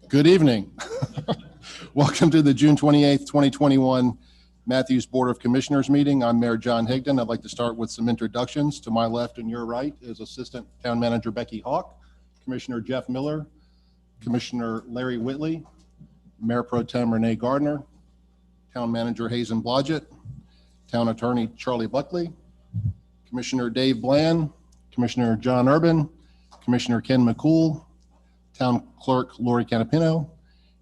Good evening. Welcome to the June 28th, 2021 Matthews Board of Commissioners meeting. I'm Mayor John Higdon. I'd like to start with some introductions. To my left and your right is Assistant Town Manager Becky Hawk, Commissioner Jeff Miller, Commissioner Larry Whitley, Mayor Pro Tem Renee Gardner, Town Manager Hazen Blodgett, Town Attorney Charlie Buckley, Commissioner Dave Bland, Commissioner John Urban, Commissioner Ken McCool, Town Clerk Lori Canapino,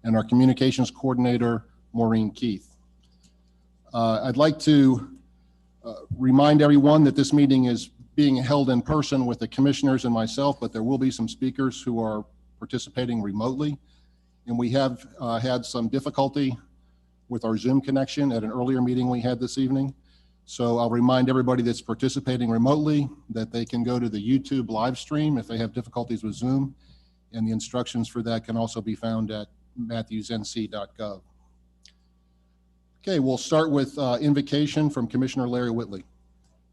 and our Communications Coordinator Maureen Keith. I'd like to remind everyone that this meeting is being held in person with the commissioners and myself, but there will be some speakers who are participating remotely. And we have had some difficulty with our Zoom connection at an earlier meeting we had this evening. So I'll remind everybody that's participating remotely that they can go to the YouTube live stream if they have difficulties with Zoom. And the instructions for that can also be found at matthewsnc.gov. Okay, we'll start with invocation from Commissioner Larry Whitley.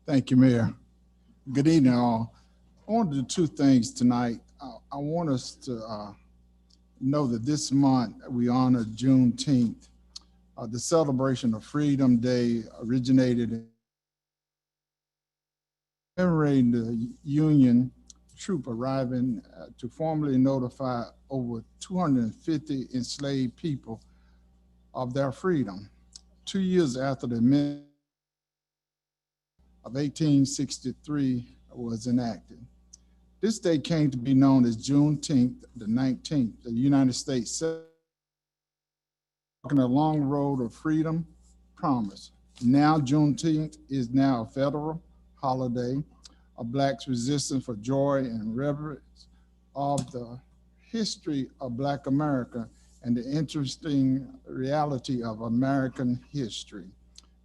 Thank you, Mayor. Good evening, all. I want to do two things tonight. I want us to know that this month we honor Juneteenth. The celebration of Freedom Day originated in commemorating the Union troop arriving to formally notify over 250 enslaved people of their freedom. 2 years after the Amendment of 1863 was enacted. This day came to be known as Juneteenth, the 19th. The United States walking a long road of freedom promise. Now Juneteenth is now a federal holiday of Blacks' resistance for joy and reverence of the history of Black America and the interesting reality of American history.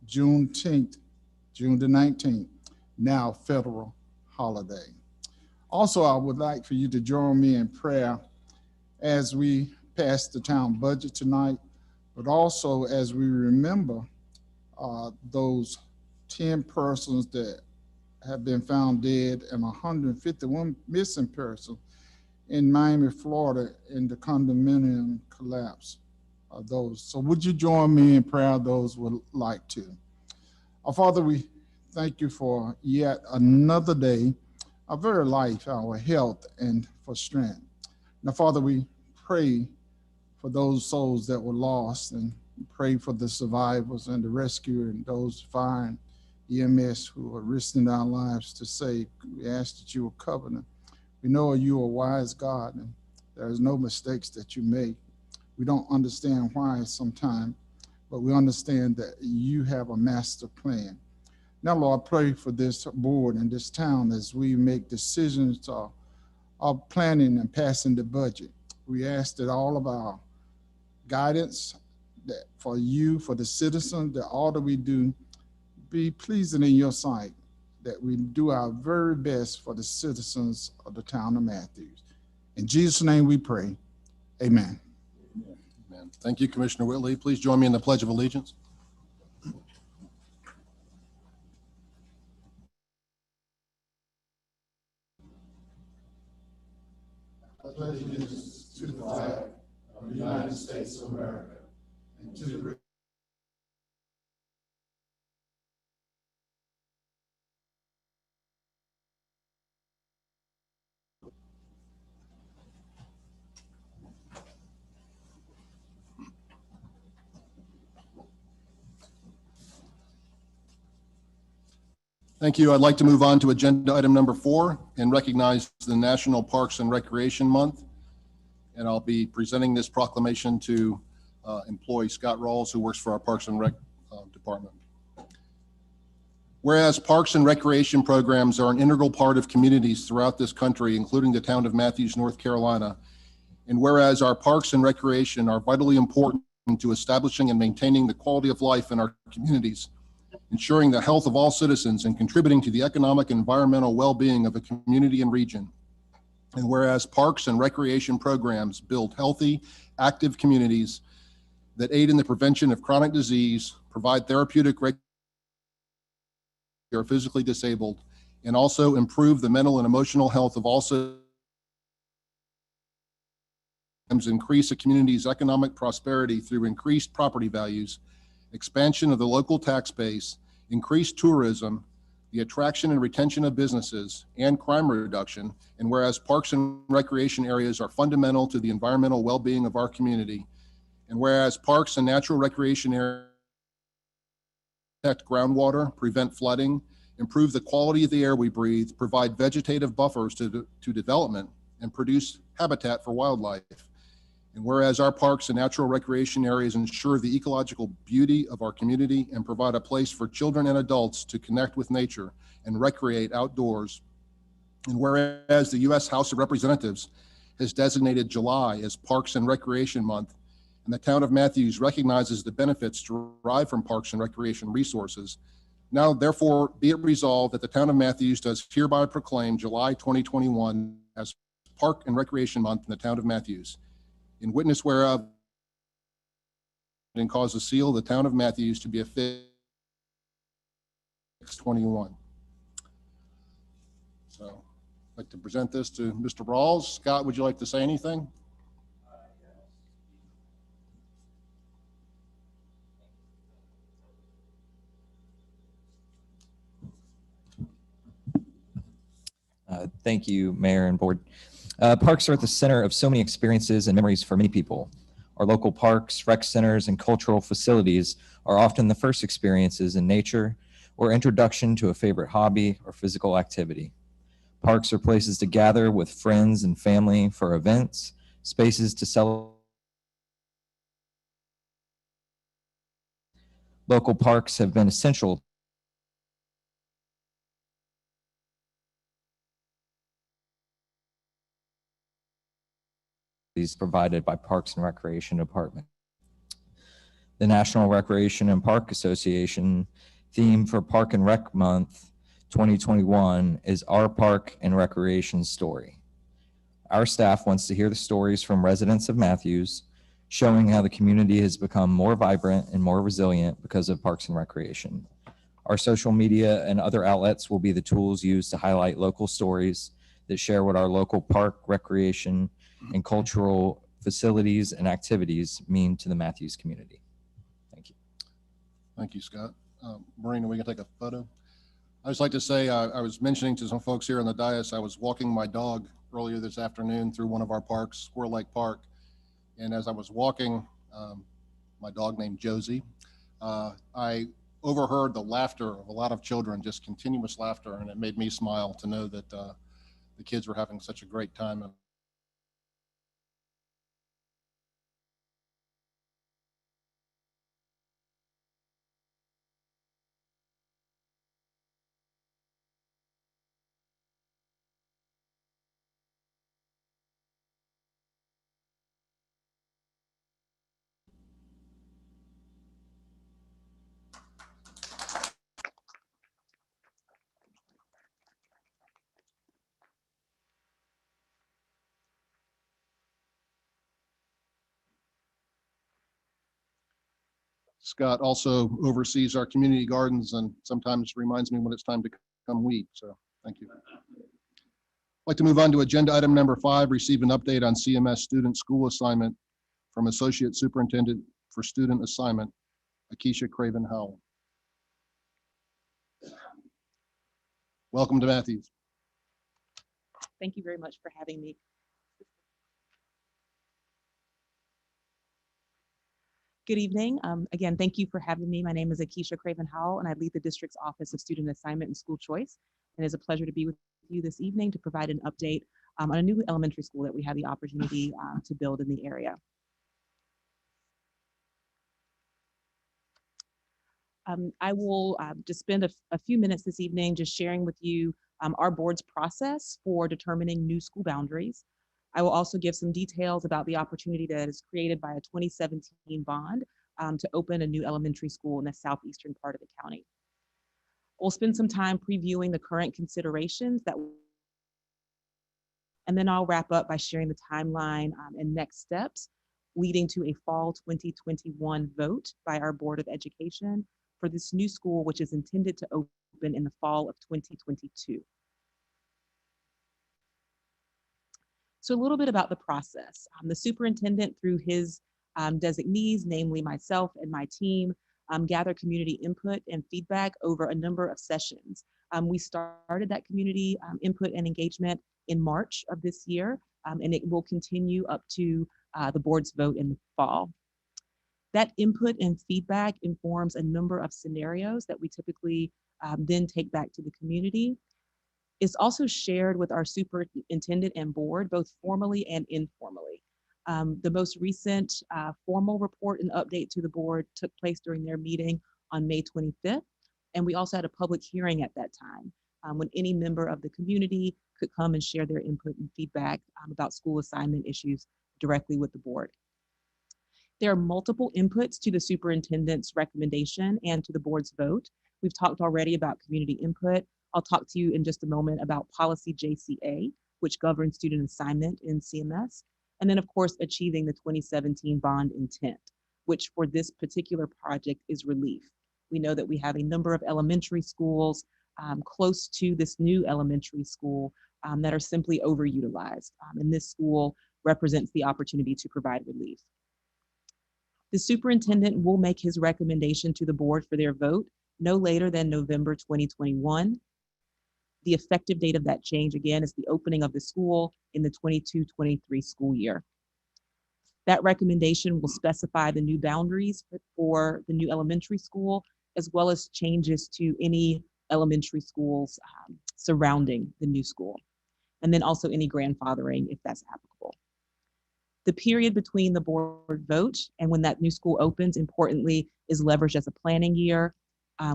Juneteenth, June the 19th, now federal holiday. Also, I would like for you to join me in prayer as we pass the town budget tonight, but also as we remember those 10 persons that have been found dead and 151 missing persons in Miami, Florida in the condominium collapse of those. So would you join me in prayer, those would like to. Our Father, we thank you for yet another day, our very life, our health, and for strength. Now, Father, we pray for those souls that were lost and pray for the survivors and the rescue and those fire and EMS who are risking their lives to save. We ask that you will cover them. We know you are a wise God and there's no mistakes that you make. We don't understand why sometimes, but we understand that you have a master plan. Now, Lord, I pray for this board and this town as we make decisions of planning and passing the budget. We ask that all of our guidance that for you, for the citizens, that all that we do be pleasing in your sight, that we do our very best for the citizens of the town of Matthews. In Jesus' name we pray, amen. Amen. Thank you, Commissioner Whitley. Please join me in the Pledge of Allegiance. I pledge allegiance to the flag of the United States of America and to the Thank you. I'd like to move on to agenda item number 4 and recognize the National Parks and Recreation Month. And I'll be presenting this proclamation to employee Scott Rawls, who works for our Parks and Rec department. Whereas parks and recreation programs are an integral part of communities throughout this country, including the town of Matthews, North Carolina, and whereas our parks and recreation are vitally important to establishing and maintaining the quality of life in our communities, ensuring the health of all citizens and contributing to the economic and environmental well-being of a community and region. And whereas parks and recreation programs build healthy, active communities that aid in the prevention of chronic disease, provide therapeutic are physically disabled, and also improve the mental and emotional health of all citizens increase a community's economic prosperity through increased property values, expansion of the local tax base, increased tourism, the attraction and retention of businesses, and crime reduction. And whereas parks and recreation areas are fundamental to the environmental well-being of our community, and whereas parks and natural recreation areas protect groundwater, prevent flooding, improve the quality of the air we breathe, provide vegetative buffers to development, and produce habitat for wildlife. And whereas our parks and natural recreation areas ensure the ecological beauty of our community and provide a place for children and adults to connect with nature and recreate outdoors. And whereas the U.S. House of Representatives has designated July as Parks and Recreation Month, and the town of Matthews recognizes the benefits derived from parks and recreation resources, now therefore be it resolved that the town of Matthews does hereby proclaim July 2021 as Park and Recreation Month in the town of Matthews. In witness whereof, and cause the seal of the town of Matthews to be affixed 21. So I'd like to present this to Mr. Rawls. Scott, would you like to say anything? Thank you, Mayor and Board. Parks are at the center of so many experiences and memories for many people. Our local parks, rec centers, and cultural facilities are often the first experiences in nature or introduction to a favorite hobby or physical activity. Parks are places to gather with friends and family for events, spaces to celebrate. Local parks have been essential provided by Parks and Recreation Department. The National Recreation and Park Association theme for Park and Rec Month 2021 is Our Park and Recreation Story. Our staff wants to hear the stories from residents of Matthews, showing how the community has become more vibrant and more resilient because of Parks and Recreation. Our social media and other outlets will be the tools used to highlight local stories that share what our local park, recreation, and cultural facilities and activities mean to the Matthews community. Thank you. Thank you, Scott. Marina, we can take a photo. I just like to say, I was mentioning to some folks here on the dais, I was walking my dog earlier this afternoon through one of our parks, Squirrel Lake Park. And as I was walking, my dog named Josie, I overheard the laughter of a lot of children, just continuous laughter. And it made me smile to know that the kids were having such a great time. Scott also oversees our community gardens and sometimes reminds me when it's time to come weed. So thank you. I'd like to move on to agenda item number 5, receive an update on CMS student school assignment from Associate Superintendent for Student Assignment, Akeisha Craven Howell. Welcome to Matthews. Thank you very much for having me. Good evening. Again, thank you for having me. My name is Akeisha Craven Howell, and I lead the district's Office of Student Assignment and School Choice. And it's a pleasure to be with you this evening to provide an update on a new elementary school that we have the opportunity to build in the area. I will just spend a few minutes this evening just sharing with you our board's process for determining new school boundaries. I will also give some details about the opportunity that is created by a 2017 bond to open a new elementary school in the southeastern part of the county. We'll spend some time previewing the current considerations and then I'll wrap up by sharing the timeline and next steps leading to a fall 2021 vote by our Board of Education for this new school, which is intended to open in the fall of 2022. So a little bit about the process. The superintendent, through his designees, namely myself and my team, gather community input and feedback over a number of sessions. We started that community input and engagement in March of this year, and it will continue up to the board's vote in the fall. That input and feedback informs a number of scenarios that we typically then take back to the community. It's also shared with our superintendent and board, both formally and informally. The most recent formal report and update to the board took place during their meeting on May 25th. And we also had a public hearing at that time when any member of the community could come and share their input and feedback about school assignment issues directly with the board. There are multiple inputs to the superintendent's recommendation and to the board's vote. We've talked already about community input. I'll talk to you in just a moment about policy JCA, which governs student assignment in CMS. And then, of course, achieving the 2017 bond intent, which for this particular project is relief. We know that we have a number of elementary schools close to this new elementary school that are simply overutilized. And this school represents the opportunity to provide relief. The superintendent will make his recommendation to the board for their vote no later than November 2021. The effective date of that change, again, is the opening of the school in the 22-23 school year. That recommendation will specify the new boundaries for the new elementary school, as well as changes to any elementary schools surrounding the new school, and then also any grandfathering if that's applicable. The period between the board vote and when that new school opens, importantly, is leveraged as a planning year,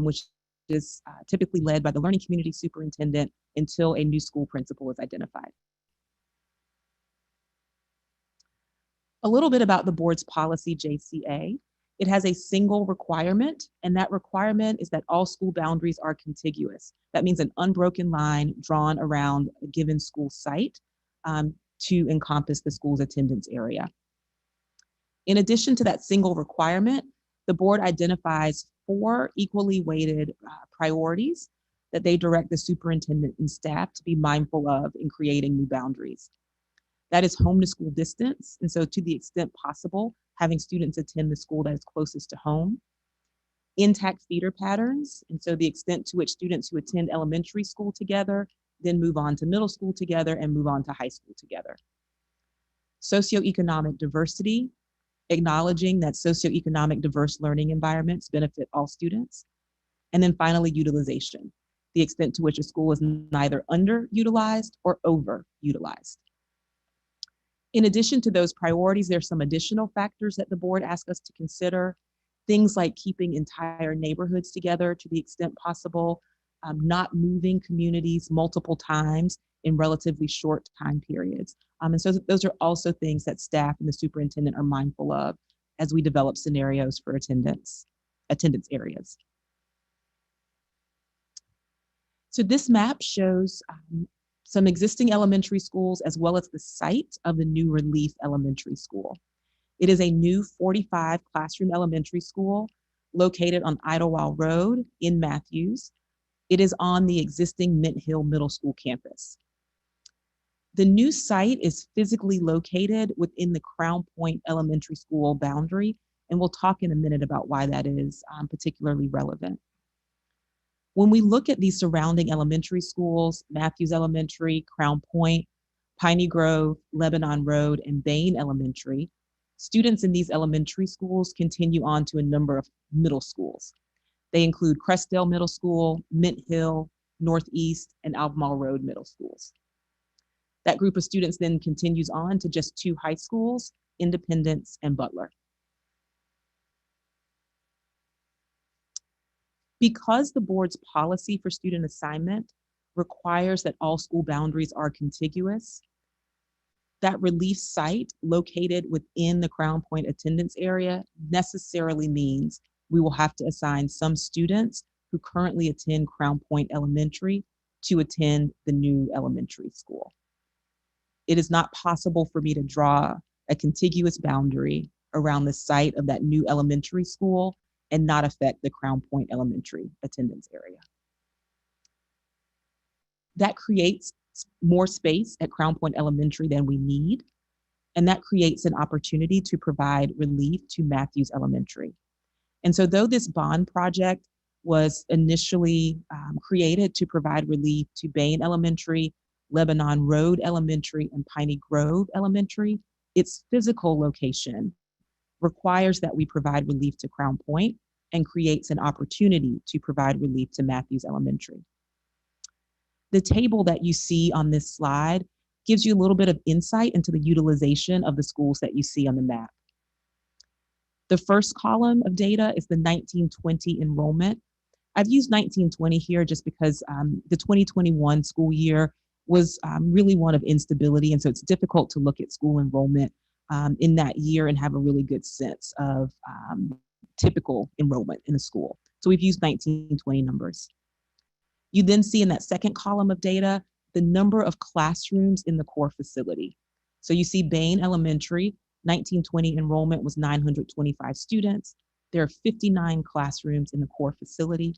which is typically led by the learning community superintendent until a new school principal is identified. A little bit about the board's policy JCA. It has a single requirement, and that requirement is that all school boundaries are contiguous. That means an unbroken line drawn around a given school site to encompass the school's attendance area. In addition to that single requirement, the board identifies 4 equally weighted priorities that they direct the superintendent and staff to be mindful of in creating new boundaries. That is home to school distance, and so to the extent possible, having students attend the school that is closest to home. Intact feeder patterns, and so the extent to which students who attend elementary school together then move on to middle school together and move on to high school together. Socioeconomic diversity, acknowledging that socioeconomic diverse learning environments benefit all students. And then finally, utilization, the extent to which a school is neither underutilized or overutilized. In addition to those priorities, there's some additional factors that the board asks us to consider. Things like keeping entire neighborhoods together to the extent possible, not moving communities multiple times in relatively short time periods. And so those are also things that staff and the superintendent are mindful of as we develop scenarios for attendance areas. So this map shows some existing elementary schools as well as the site of the new Relief Elementary School. It is a new 45 classroom elementary school located on Idlewild Road in Matthews. It is on the existing Mint Hill Middle School campus. The new site is physically located within the Crown Point Elementary School boundary, and we'll talk in a minute about why that is particularly relevant. When we look at these surrounding elementary schools, Matthews Elementary, Crown Point, Piney Grove, Lebanon Road, and Bain Elementary, students in these elementary schools continue on to a number of middle schools. They include Crestdale Middle School, Mint Hill, Northeast, and Albemarle Road Middle Schools. That group of students then continues on to just 2 high schools, Independence and Butler. Because the board's policy for student assignment requires that all school boundaries are contiguous, that relief site located within the Crown Point attendance area necessarily means we will have to assign some students who currently attend Crown Point Elementary to attend the new elementary school. It is not possible for me to draw a contiguous boundary around the site of that new elementary school and not affect the Crown Point Elementary attendance area. That creates more space at Crown Point Elementary than we need, and that creates an opportunity to provide relief to Matthews Elementary. And so though this bond project was initially created to provide relief to Bain Elementary, Lebanon Road Elementary, and Piney Grove Elementary, its physical location requires that we provide relief to Crown Point and creates an opportunity to provide relief to Matthews Elementary. The table that you see on this slide gives you a little bit of insight into the utilization of the schools that you see on the map. The first column of data is the 1920 enrollment. I've used 1920 here just because the 2021 school year was really one of instability, and so it's difficult to look at school enrollment in that year and have a really good sense of typical enrollment in a school. So we've used 1920 numbers. You then see in that second column of data the number of classrooms in the core facility. So you see Bain Elementary, 1920 enrollment was 925 students. There are 59 classrooms in the core facility.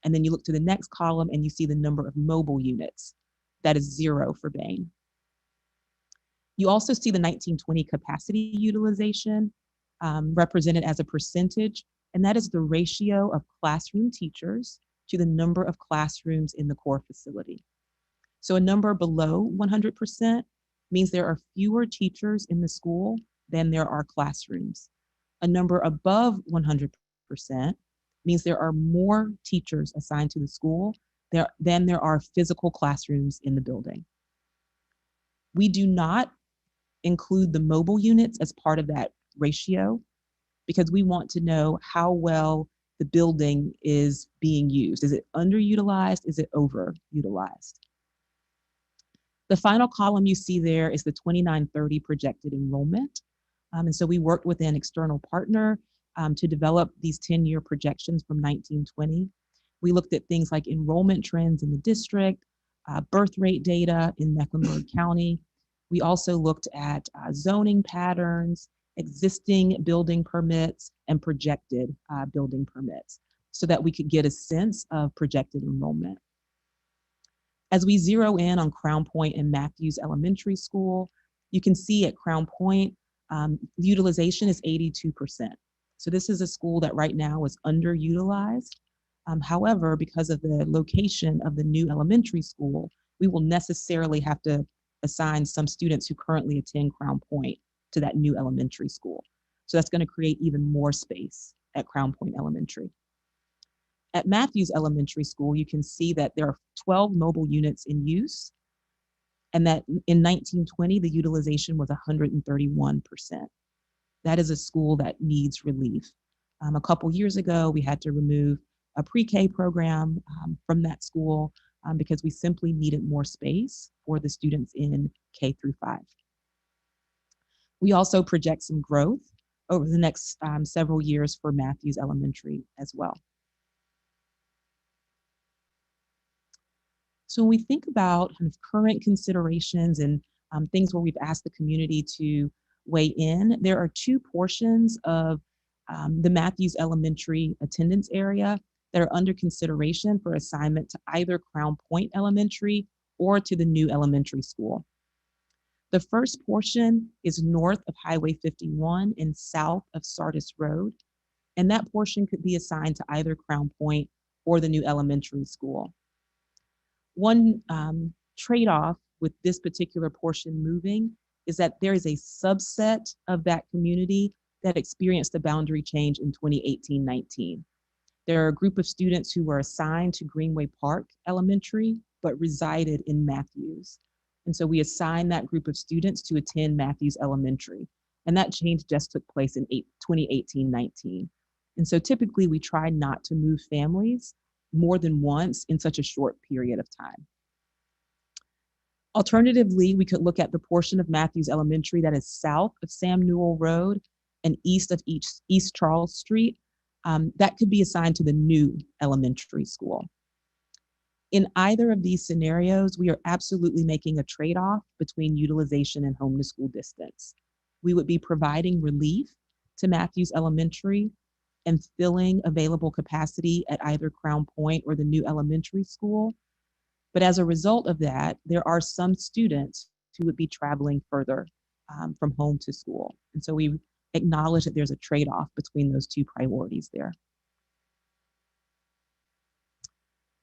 And then you look to the next column and you see the number of mobile units. That is 0 for Bain. You also see the 1920 capacity utilization represented as a percentage, and that is the ratio of classroom teachers to the number of classrooms in the core facility. So a number below 100% means there are fewer teachers in the school than there are classrooms. A number above 100% means there are more teachers assigned to the school than there are physical classrooms in the building. We do not include the mobile units as part of that ratio because we want to know how well the building is being used. Is it underutilized? Is it overutilized? The final column you see there is the 2930 projected enrollment. And so we worked with an external partner to develop these 10-year projections from 1920. We looked at things like enrollment trends in the district, birth rate data in Mecklenburg County. We also looked at zoning patterns, existing building permits, and projected building permits so that we could get a sense of projected enrollment. As we zero in on Crown Point and Matthews Elementary School, you can see at Crown Point, utilization is 82%. So this is a school that right now is underutilized. However, because of the location of the new elementary school, we will necessarily have to assign some students who currently attend Crown Point to that new elementary school. So that's going to create even more space at Crown Point Elementary. At Matthews Elementary School, you can see that there are 12 mobile units in use, and that in 1920, the utilization was 131%. That is a school that needs relief. A couple years ago, we had to remove a pre-K program from that school because we simply needed more space for the students in K through 5. We also project some growth over the next several years for Matthews Elementary as well. So when we think about kind of current considerations and things where we've asked the community to weigh in, there are 2 portions of the Matthews Elementary attendance area that are under consideration for assignment to either Crown Point Elementary or to the new elementary school. The first portion is north of Highway 51 and south of Sardis Road, and that portion could be assigned to either Crown Point or the new elementary school. One trade-off with this particular portion moving is that there is a subset of that community that experienced the boundary change in 2018-19. There are a group of students who were assigned to Greenway Park Elementary, but resided in Matthews. And so we assigned that group of students to attend Matthews Elementary. And that change just took place in 2018-19. And so typically we try not to move families more than once in such a short period of time. Alternatively, we could look at the portion of Matthews Elementary that is south of Sam Newell Road and east of East Charles Street. That could be assigned to the new elementary school. In either of these scenarios, we are absolutely making a trade-off between utilization and home to school distance. We would be providing relief to Matthews Elementary and filling available capacity at either Crown Point or the new elementary school. But as a result of that, there are some students who would be traveling further from home to school. And so we acknowledge that there's a trade-off between those two priorities there.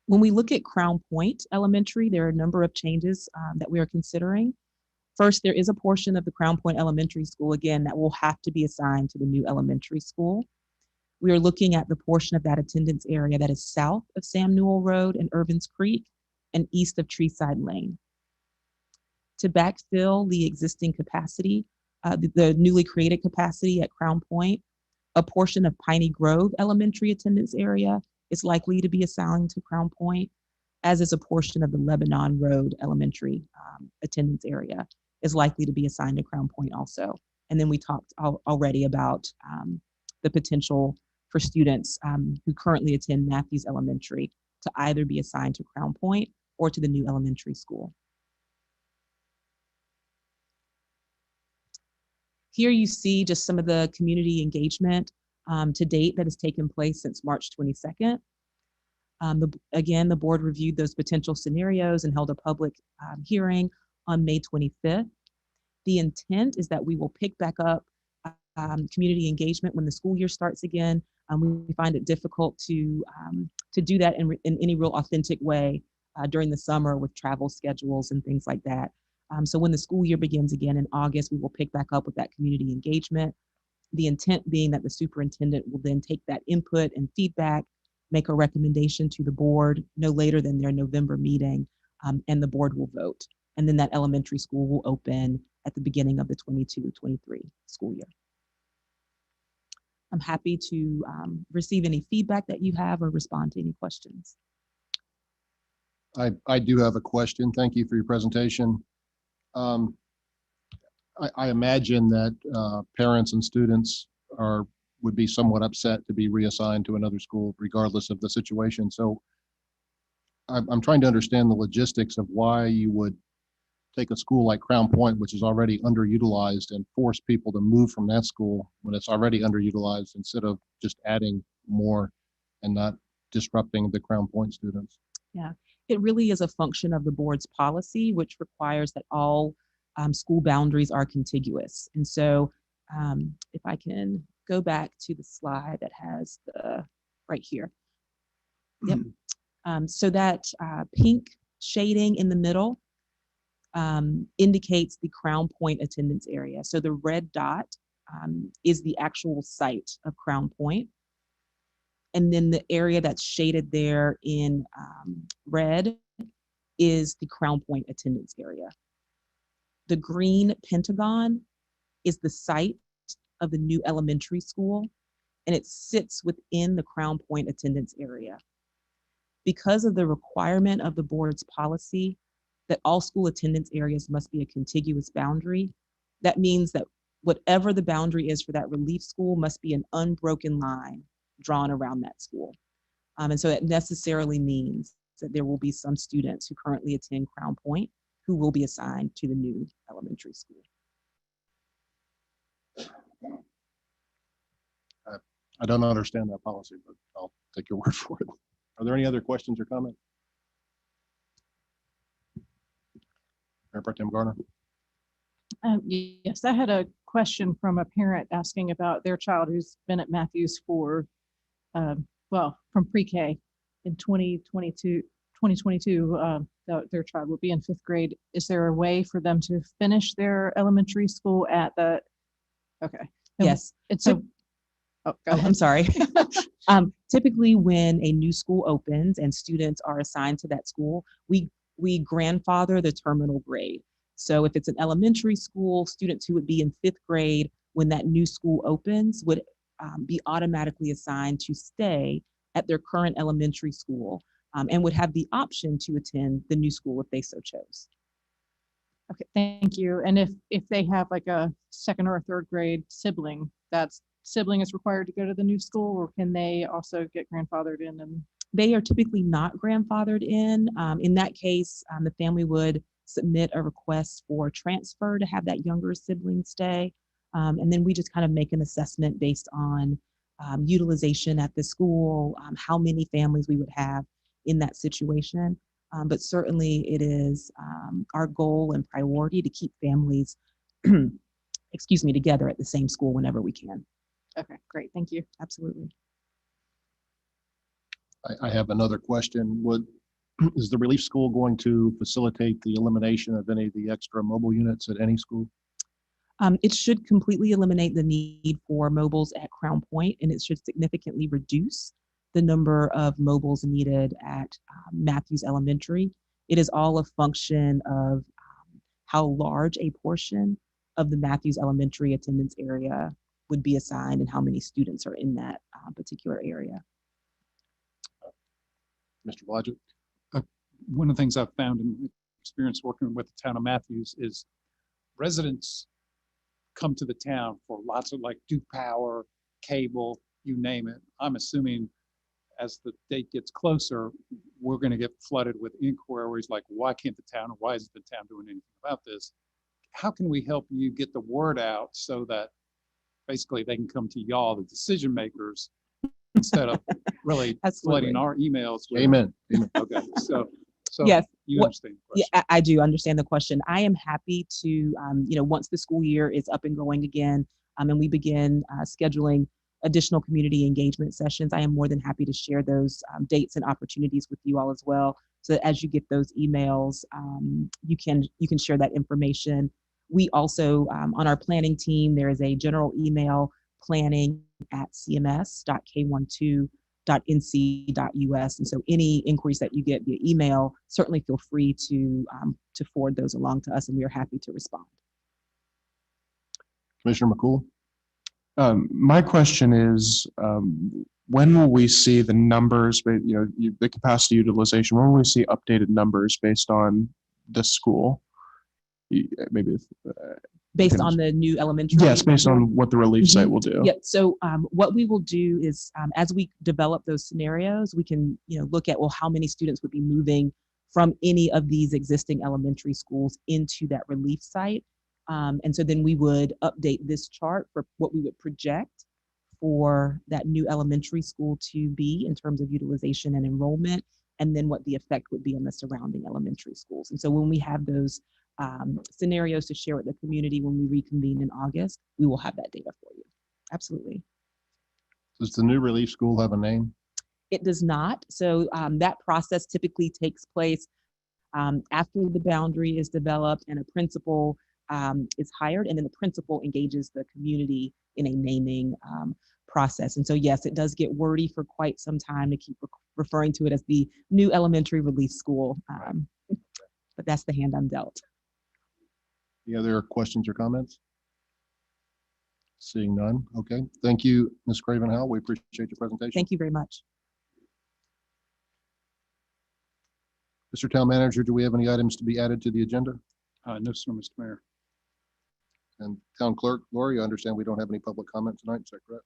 When we look at Crown Point Elementary, there are a number of changes that we are considering. First, there is a portion of the Crown Point Elementary School, again, that will have to be assigned to the new elementary school. We are looking at the portion of that attendance area that is south of Sam Newell Road and Irvins Creek and east of Treeside Lane. To backfill the existing capacity, the newly created capacity at Crown Point, a portion of Piney Grove Elementary attendance area is likely to be assigned to Crown Point, as is a portion of the Lebanon Road Elementary attendance area is likely to be assigned to Crown Point also. And then we talked already about the potential for students who currently attend Matthews Elementary to either be assigned to Crown Point or to the new elementary school. Here you see just some of the community engagement to date that has taken place since March 22nd. Again, the board reviewed those potential scenarios and held a public hearing on May 25th. The intent is that we will pick back up community engagement when the school year starts again. We find it difficult to do that in any real authentic way during the summer with travel schedules and things like that. So when the school year begins again in August, we will pick back up with that community engagement. The intent being that the superintendent will then take that input and feedback, make a recommendation to the board no later than their November meeting, and the board will vote. And then that elementary school will open at the beginning of the 22-23 school year. I'm happy to receive any feedback that you have or respond to any questions. I do have a question. Thank you for your presentation. I imagine that parents and students would be somewhat upset to be reassigned to another school regardless of the situation. So I'm trying to understand the logistics of why you would take a school like Crown Point, which is already underutilized, and force people to move from that school when it's already underutilized instead of just adding more and not disrupting the Crown Point students. Yeah, it really is a function of the board's policy, which requires that all school boundaries are contiguous. And so if I can go back to the slide that has the, right here. Yep. So that pink shading in the middle indicates the Crown Point attendance area. So the red dot is the actual site of Crown Point. And then the area that's shaded there in red is the Crown Point attendance area. The green pentagon is the site of the new elementary school, and it sits within the Crown Point attendance area. Because of the requirement of the board's policy that all school attendance areas must be a contiguous boundary, that means that whatever the boundary is for that relief school must be an unbroken line drawn around that school. And so that necessarily means that there will be some students who currently attend Crown Point who will be assigned to the new elementary school. I don't understand that policy, but I'll take your word for it. Are there any other questions or comments? Mayor Pro Tem Garner. Yes, I had a question from a parent asking about their child who's been at Matthews for, well, from pre-K in 2022, their child will be in 5th grade. Is there a way for them to finish their elementary school at the, okay. Yes. It's so, oh, go ahead. I'm sorry. Typically when a new school opens and students are assigned to that school, we grandfather the terminal grade. So if it's an elementary school, students who would be in 5th grade when that new school opens would be automatically assigned to stay at their current elementary school and would have the option to attend the new school if they so chose. Okay, thank you. And if they have like a 2nd or a 3rd grade sibling, that sibling is required to go to the new school, or can they also get grandfathered in? And they are typically not grandfathered in. In that case, the family would submit a request for transfer to have that younger sibling stay. And then we just kind of make an assessment based on utilization at the school, how many families we would have in that situation. But certainly it is our goal and priority to keep families, excuse me, together at the same school whenever we can. Okay, great. Thank you. Absolutely. I have another question. Is the Relief School going to facilitate the elimination of any of the extra mobile units at any school? It should completely eliminate the need for mobiles at Crown Point, and it should significantly reduce the number of mobiles needed at Matthews Elementary. It is all a function of how large a portion of the Matthews Elementary attendance area would be assigned and how many students are in that particular area. Mr. Blodgett? One of the things I've found in experience working with the town of Matthews is residents come to the town for lots of like Duke Power, cable, you name it. I'm assuming as the date gets closer, we're going to get flooded with inquiries like, why can't the town, or why isn't the town doing anything about this? How can we help you get the word out so that basically they can come to y'all, the decision makers, instead of really flooding our emails with, Amen. Amen. okay, so Yes. you What- understand the Yeah, question. I do understand the question. I am happy to, once the school year is up and going again, and we begin scheduling additional community engagement sessions, I am more than happy to share those dates and opportunities with you all as well. So that as you get those emails, you can share that information. We also, on our planning team, there is a general email, planning@cms.k12.nc.us. And so any inquiries that you get via email, certainly feel free to forward those along to us, and we are happy to respond. Commissioner McCool? My question is, when will we see the numbers, the capacity utilization, when will we see updated numbers based on the school? Maybe, Based Okay. on the new elementary? yes, based on what the relief site will do. Yep. So what we will do is as we develop those scenarios, we can look at, well, how many students would be moving from any of these existing elementary schools into that relief site. And so then we would update this chart for what we would project for that new elementary school to be in terms of utilization and enrollment, and then what the effect would be on the surrounding elementary schools. And so when we have those scenarios to share with the community when we reconvene in August, we will have that data for you. Absolutely. Does the new relief school have a name? It does not. So that process typically takes place after the boundary is developed and a principal is hired, and then the principal engages the community in a naming process. And so, yes, it does get wordy for quite some time to keep referring to it as the new elementary relief school. But that's the hand I'm dealt. Any other questions or comments? Seeing none. Okay. Thank you, Ms. Craven-Howell. We appreciate your presentation. Thank you very much. Mr. Town Manager, do we have any items to be added to the agenda? No, sir, Mr. Mayor. And Town Clerk, Lori, I understand we don't have any public comment tonight, is that correct?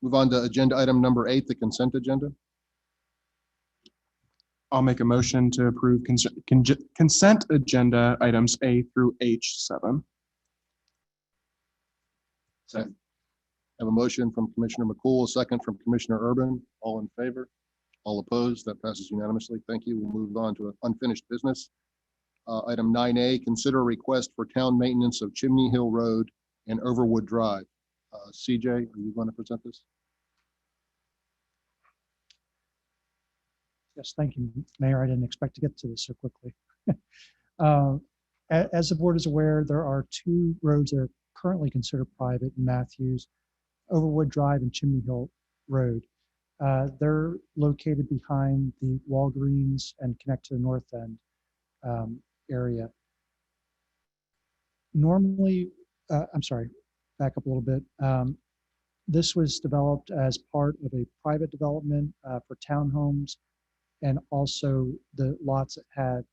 Move on to agenda item number 8, the consent agenda. I'll make a motion to approve consent agenda items A through H7. Second. Have a motion from Commissioner McCool, a second from Commissioner Urban. All in favor? All opposed? That passes unanimously. Thank you. We'll move on to unfinished business. Item 9A, consider a request for town maintenance of Chimney Hill Road and Overwood Drive. CJ, are you going to present this? Yes, thank you, Mayor. I didn't expect to get to this so quickly. As the board is aware, there are two roads that are currently considered private in Matthews, Overwood Drive and Chimney Hill Road. They're located behind the Walgreens and connect to the North End area. Normally, I'm sorry, back up a little bit. This was developed as part of a private development for townhomes, and also the lots that had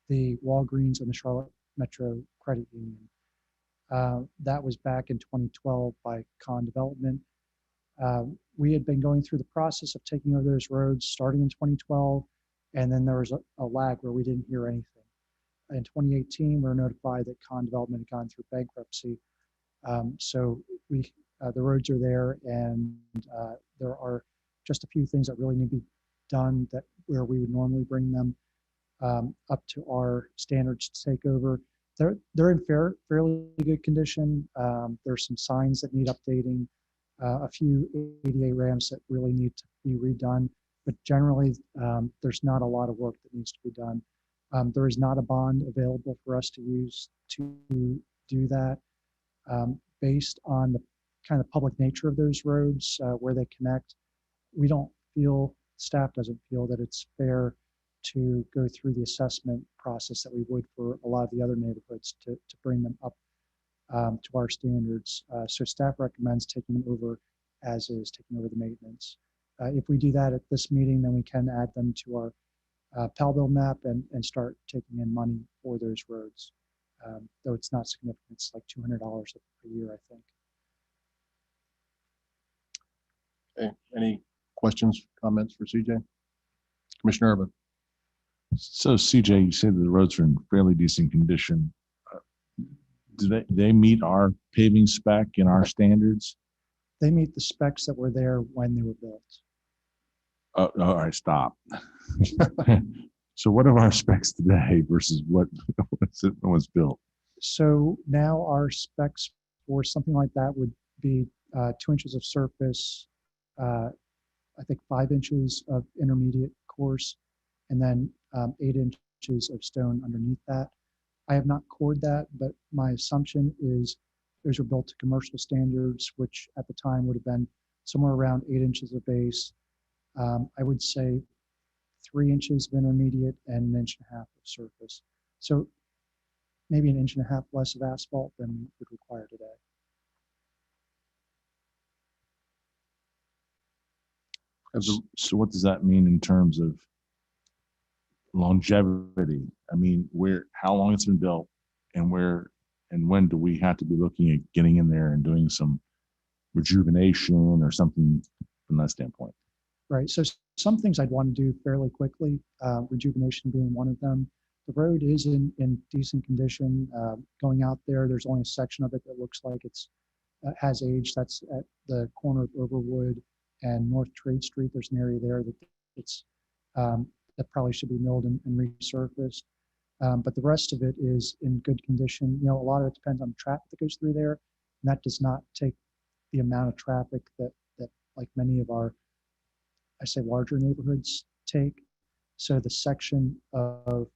the Walgreens and the Charlotte Metro Credit Union. That was back in 2012 by Con Development. We had been going through the process of taking over those roads starting in 2012, and then there was a lag where we didn't hear anything. In 2018, we were notified that Con Development had gone through bankruptcy. So the roads are there, and there are just a few things that really need to be done that where we would normally bring them up to our standards to take over. They're in fairly good condition. There's some signs that need updating, a few ADA ramps that really need to be redone, but generally there's not a lot of work that needs to be done. There is not a bond available for us to use to do that. Based on the kind of public nature of those roads, where they connect, staff doesn't feel that it's fair to go through the assessment process that we would for a lot of the other neighborhoods to bring them up to our standards. So staff recommends taking them over as is, taking over the maintenance. If we do that at this meeting, then we can add them to our Pell Bill map and start taking in money for those roads. Though it's not significant, it's like $200 a year, I think. Okay, any questions, comments for CJ? Commissioner Urban? So CJ, you said the roads are in fairly decent condition. Do they meet our paving spec and our standards? They meet the specs that were there when they were built. Oh, all right, stop. So what are our specs today versus what was built? So now our specs for something like that would be 2 inches of surface, I think 5 inches of intermediate course, and then 8 inches of stone underneath that. I have not cored that, but my assumption is those were built to commercial standards, which at the time would have been somewhere around 8 inches of base. I would say 3 inches of intermediate and 1.5 inches of surface. So maybe 1.5 inches less of asphalt than we would require today. So what does that mean in terms of longevity? I mean, how long it's been built, and when do we have to be looking at getting in there and doing some rejuvenation or something from that standpoint? Right. So some things I'd want to do fairly quickly, rejuvenation being one of them. The road is in decent condition. Going out there's only a section of it that looks like it's has aged. That's at the corner of Overwood and North Trade Street. There's an area there that it's that probably should be milled and resurfaced. But the rest of it is in good condition. You know, a lot of it depends on the traffic that goes through there, and that does not take the amount of traffic that like many of our, I say, larger neighborhoods take. So the section of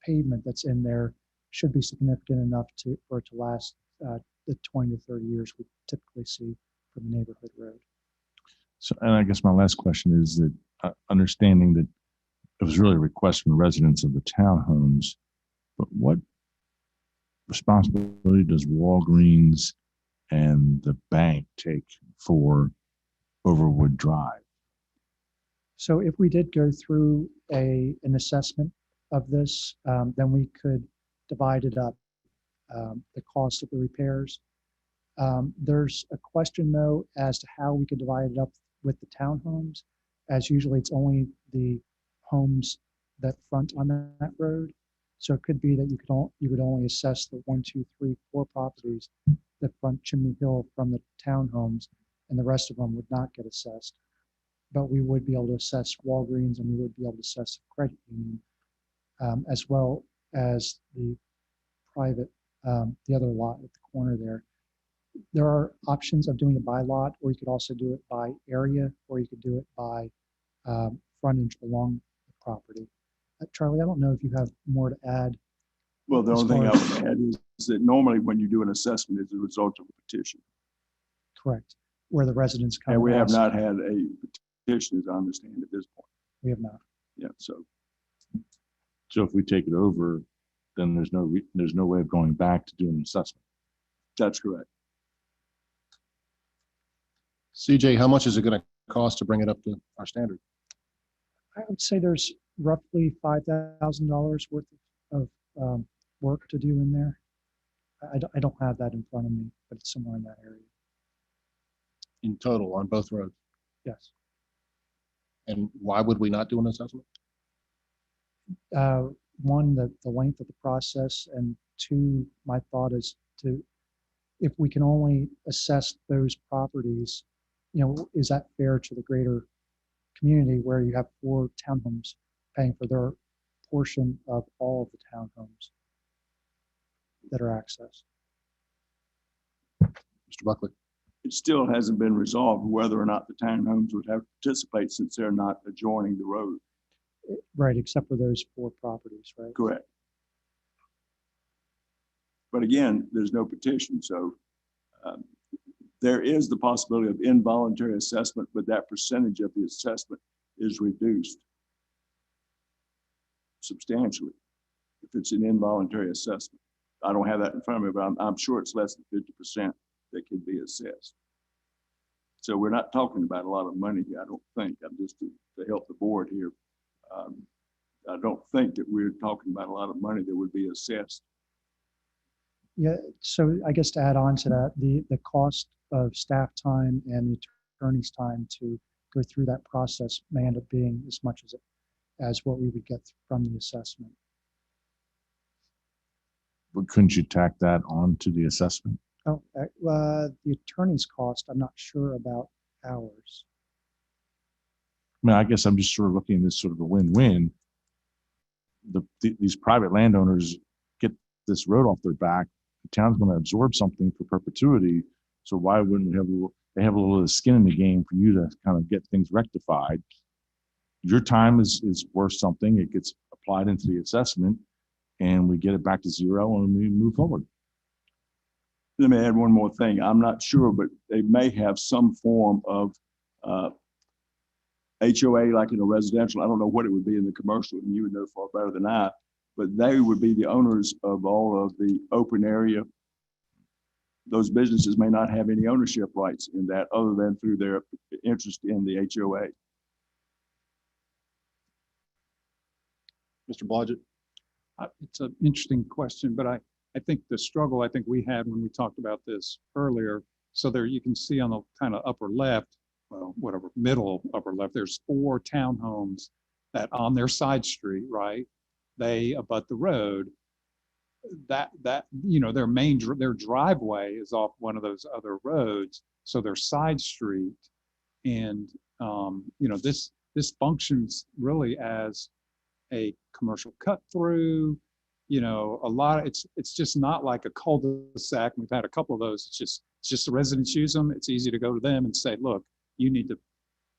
pavement that's in there should be significant enough for it to last the 20 to 30 years we typically see from a neighborhood road. So, and I guess my last question is that understanding that it was really a request from the residents of the townhomes, but what responsibility does Walgreens and the bank take for Overwood Drive? So if we did go through an assessment of this, then we could divide it up, the cost of the repairs. There's a question though as to how we could divide it up with the townhomes, as usually it's only the homes that front on that road. So it could be that you would only assess the 1, 2, 3, 4 properties that front Chimney Hill from the townhomes, and the rest of them would not get assessed. But we would be able to assess Walgreens, and we would be able to assess the credit union, as well as the private, the other lot at the corner there. There are options of doing it by lot, or you could also do it by area, or you could do it by frontage along the property. Charlie, I don't know if you have more to add. Well, the only thing I would add is that normally when you do an assessment, it's a result of a petition. Correct. Where the residents come. And we and have ask. not had a petition, as I understand, at this point. We have not. Yeah, so So if we take it over, then there's no way of going back to doing an assessment. that's correct. CJ, how much is it going to cost to bring it up to our standard? I would say there's roughly $5,000 worth of work to do in there. I don't have that in front of me, but it's somewhere in that area. In total on both roads? Yes. And why would we not do an assessment? One, the length of the process, and two, my thought is if we can only assess those properties, you know, is that fair to the greater community where you have 4 townhomes paying for their portion of all of the townhomes that are accessed. Mr. Buckley. It still hasn't been resolved whether or not the townhomes would have to participate since they're not adjoining the road. Right, except for those 4 properties, right? Correct. But again, there's no petition, so there is the possibility of involuntary assessment, but that percentage of the assessment is reduced substantially if it's an involuntary assessment. I don't have that in front of me, but I'm sure it's less than 50% that can be assessed. So we're not talking about a lot of money here, I don't think. I'm just to help the board here. I don't think that we're talking about a lot of money that would be assessed. Yeah, so I guess to add on to that, the cost of staff time and the attorney's time to go through that process may end up being as much as what we would get from the assessment. But couldn't you tack that on to the assessment? Oh, the attorney's cost, I'm not sure about hours. I mean, I guess I'm just sort of looking at this sort of a win-win. These private landowners get this road off their back. The town's going to absorb something for perpetuity. So why wouldn't we have they have a little skin in the game for you to kind of get things rectified? Your time is worth something. It gets applied into the assessment and we get it back to zero and we move forward. Let me add one more thing. I'm not sure, but they may have some form of HOA like in a residential. I don't know what it would be in the commercial, and you would know far better than I, but they would be the owners of all of the open area. Those businesses may not have any ownership rights in that other than through their interest in the HOA. Mr. Blodgett. It's an interesting question, but I think the struggle I think we had when we talked about this earlier, so there you can see on the kind of upper left, well, whatever, middle upper left, there's 4 townhomes that on their side street, right? They abut the road. That you know, their driveway is off one of those other roads, so their side street, and you know, this functions really as a commercial cut through. You know, it's just not like a cul-de-sac. We've had a couple of those. It's just the residents use them. It's easy to go to them and say, look, you need to,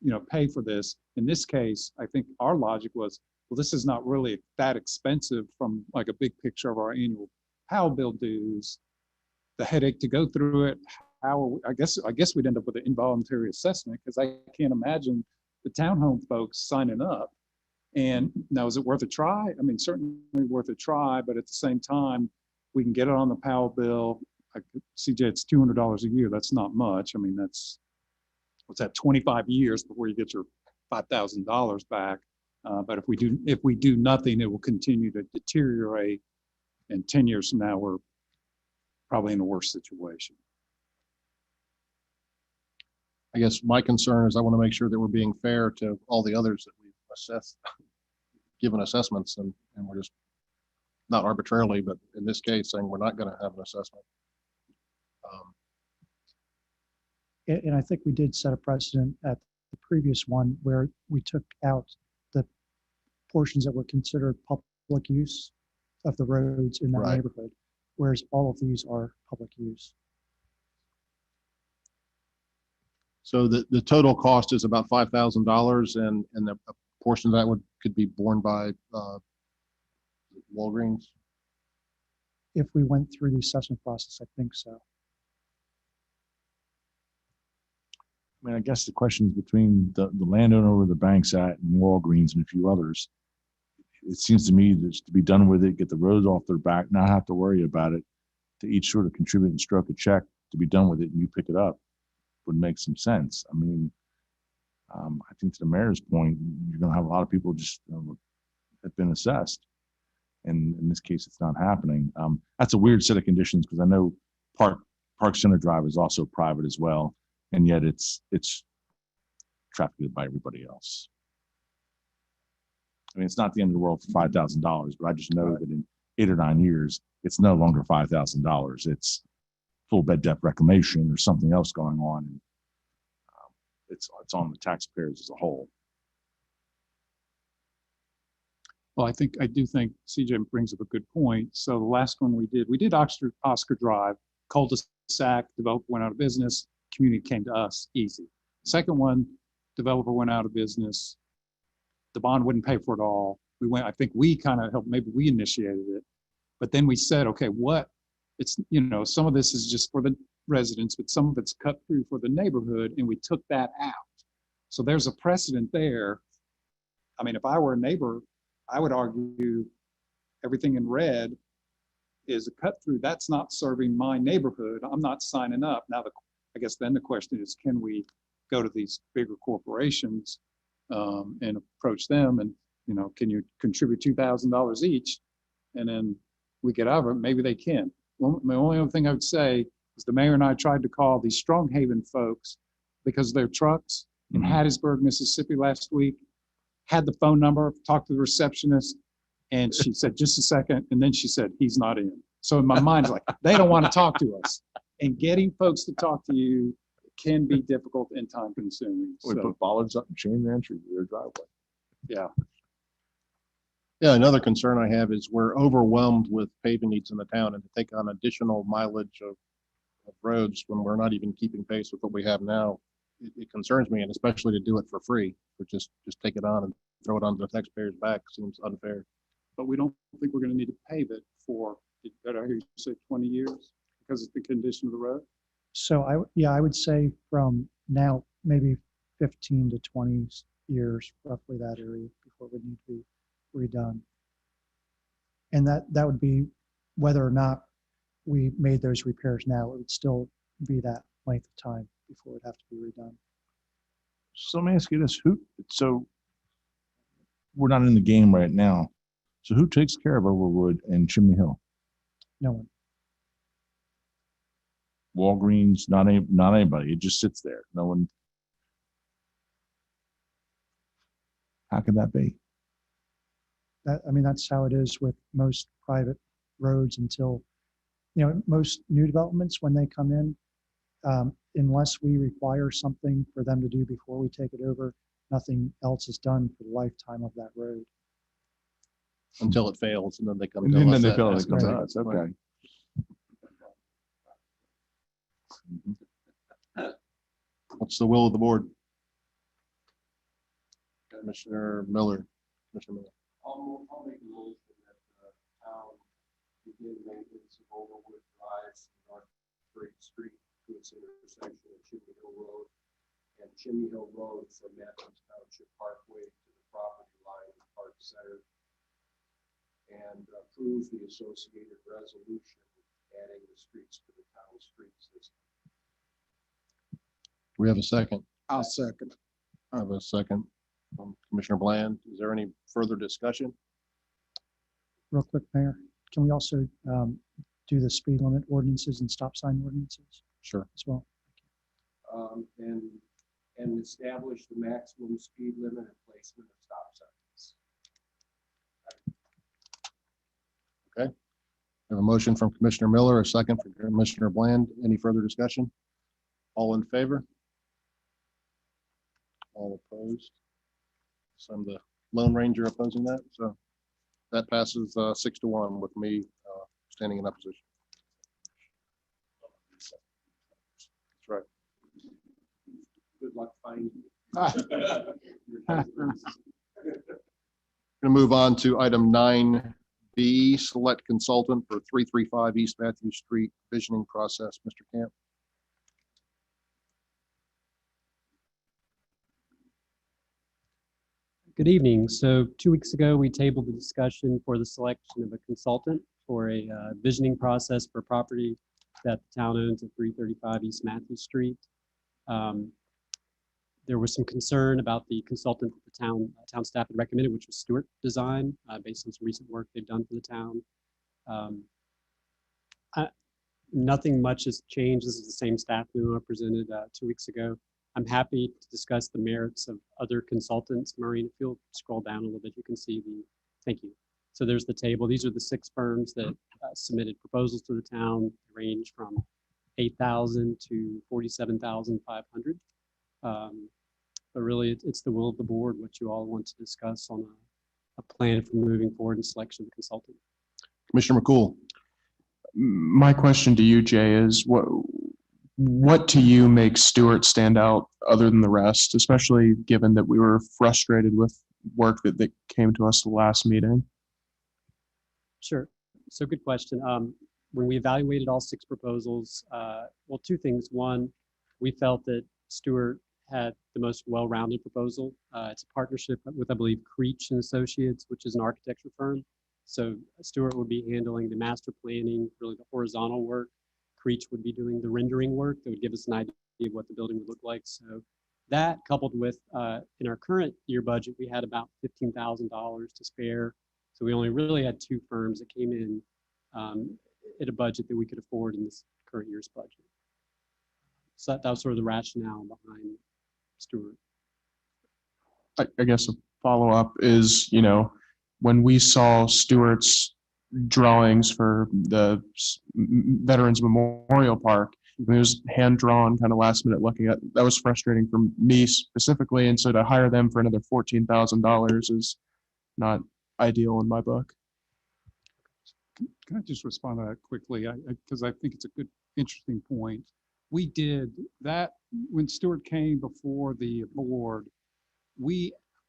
you know, pay for this. In this case, I think our logic was, well, this is not really that expensive from like a big picture of our annual PAL bill dues, the headache to go through it. I guess we'd end up with an involuntary assessment, because I can't imagine the townhome folks signing up. And now, is it worth a try? I mean, certainly worth a try, but at the same time, we can get it on the PAL bill. CJ, it's $200 a year. That's not much. I mean, what's that, 25 years before you get your $5,000 back. But if we do nothing, it will continue to deteriorate. And 10 years from now, we're probably in a worse situation. I guess my concern is I want to make sure that we're being fair to all the others that we've assessed, given assessments, and we're just not arbitrarily, but in this case, saying we're not going to have an assessment. And I think we did set a precedent at the previous one where we took out the portions that were considered public use of the roads in that Right. neighborhood, whereas all of these are public use. So the total cost is about $5,000, and a portion of that could be borne by Walgreens. If we went through the assessment process, I think so. I mean, I guess the question is between the landowner where the bank's at and Walgreens and a few others. It seems to me that to be done with it, get the roads off their back, not have to worry about it, to each sort of contribute and stroke a check to be done with it, and you pick it up, would make some sense. I mean, I think to the mayor's point, you're going to have a lot of people just have been assessed, and in this case, it's not happening. That's a weird set of conditions, because I know Park Center Drive is also private as well, and yet it's trafficked by everybody else. I mean, it's not the end of the world for $5,000, but I just know that in 8 or 9 years, it's no longer $5,000. It's full bed depth reclamation or something else going on. It's on the taxpayers as a whole. Well, I do think CJ brings up a good point. So the last one we did Oscar Drive, cul-de-sac, developer went out of business, community came to us, easy. Second one, developer went out of business, the bond wouldn't pay for it all. I think we kind of helped, maybe we initiated it, but then we said, okay, some of this is just for the residents, but some of it's cut through for the neighborhood, and we took that out. So there's a precedent there. I mean, if I were a neighbor, I would argue everything in red is a cut through. That's not serving my neighborhood. I'm not signing up. Now, I guess then the question is, can we go to these bigger corporations and approach them and, can you contribute $2,000 each? And then we get out of it. Maybe they can. Well, the only other thing I would say is the mayor and I tried to call these Strong Haven folks because their trucks in Hattiesburg, Mississippi last week, had the phone number, talked to the receptionist, and she said, just a second. And then she said, he's not in. So in my mind, it's like, they don't want to talk to us. And getting folks to talk to you can be difficult and time consuming. We So, put bollards up and chain the entry to their driveway. yeah. Yeah, another concern I have is we're overwhelmed with paving needs in the town, and to take on additional mileage of roads when we're not even keeping pace with what we have now, it concerns me, and especially to do it for free, or just take it on and throw it on the taxpayers' back seems unfair. But we don't think we're going to need to pave it for, did I hear you say 20 years because of the condition of the road? So I would say from now, maybe 15 to 20 years, roughly that area before it would need to be redone. And that would be whether or not we made those repairs now, it would still be that length of time before it'd have to be redone. So let me ask you this, so we're not in the game right now. So who takes care of Overwood and Chimney Hill? No one. Walgreens, not anybody. It just sits there. No one. How can that be? That's how it is with most private roads until, most new developments, when they come in, unless we require something for them to do before we take it over, nothing else is done for the lifetime of that road. Until it fails, and then they come And to then us. they that- feel that's it comes right. out. It's okay. What's the will of the board? Commissioner Miller. I'll make a motion that the town begin maintenance of Overwood Drive from North Great Street to its intersection of Chimney Hill Road and Chimney Hill Road from Matthews Township Parkway to the property line of Park Center, and approve the associated resolution adding the streets to the town street system. Do we have a second? I'll second. I have a second from Commissioner Bland. Is there any further discussion? Real quick, Mayor, can we also do the speed limit ordinances and stop sign ordinances Sure. as well? And establish the maximum speed limit and placement of stop signs. I have a motion from Commissioner Miller, a second from Commissioner Bland. Any further discussion? All in favor? All opposed? So I'm the Lone Ranger opposing that, so that passes 6-1 with me standing in opposition. That's right. Good luck finding it. Going to move on to item 9B, select consultant for 335 East Matthews Street visioning process. Mr. Camp. Good evening. So 2 weeks ago, we tabled the discussion for the selection of a consultant for a visioning process for property that the town owns at 335 East Matthews Street. There was some concern about the consultant that the town staff had recommended, which was Stewart Design, based on some recent work they've done for the town. Nothing much has changed. This is the same staff memo I presented 2 weeks ago. I'm happy to discuss the merits of other consultants. Maureen, if you'll scroll down a little bit, you can see thank you. So there's the table. These are the 6 firms that submitted proposals to the town. They range from $8,000 to $47,500. But really, it's the will of the board what you all want to discuss on plan for moving forward in selection of the consultant. Commissioner McCool. My question to you, Jay, is what to you makes Stewart stand out other than the rest, especially given that we were frustrated with work that came to us the last meeting? Sure. So good question. When we evaluated all 6 proposals, well, 2 things. One, we felt that Stewart had the most well-rounded proposal. It's a partnership with, I believe, Creech and Associates, which is an architecture firm. So Stewart would be handling the master planning, really the horizontal work. Creech would be doing the rendering work that would give us an idea of what the building would look like. So that, coupled with in our current year budget, we had about $15,000 to spare. So we only really had 2 firms that came in at a budget that we could afford in this current year's budget. So that was sort of the rationale behind Stewart. I guess a follow-up is, when we saw Stewart's drawings for the Veterans Memorial Park, it was hand-drawn, kind of last-minute looking at, that was frustrating for me specifically, and so to hire them for another $14,000 is not ideal in my book. Can I just respond to that quickly? Because I think it's a good, interesting point. We did that when Stewart came before the board.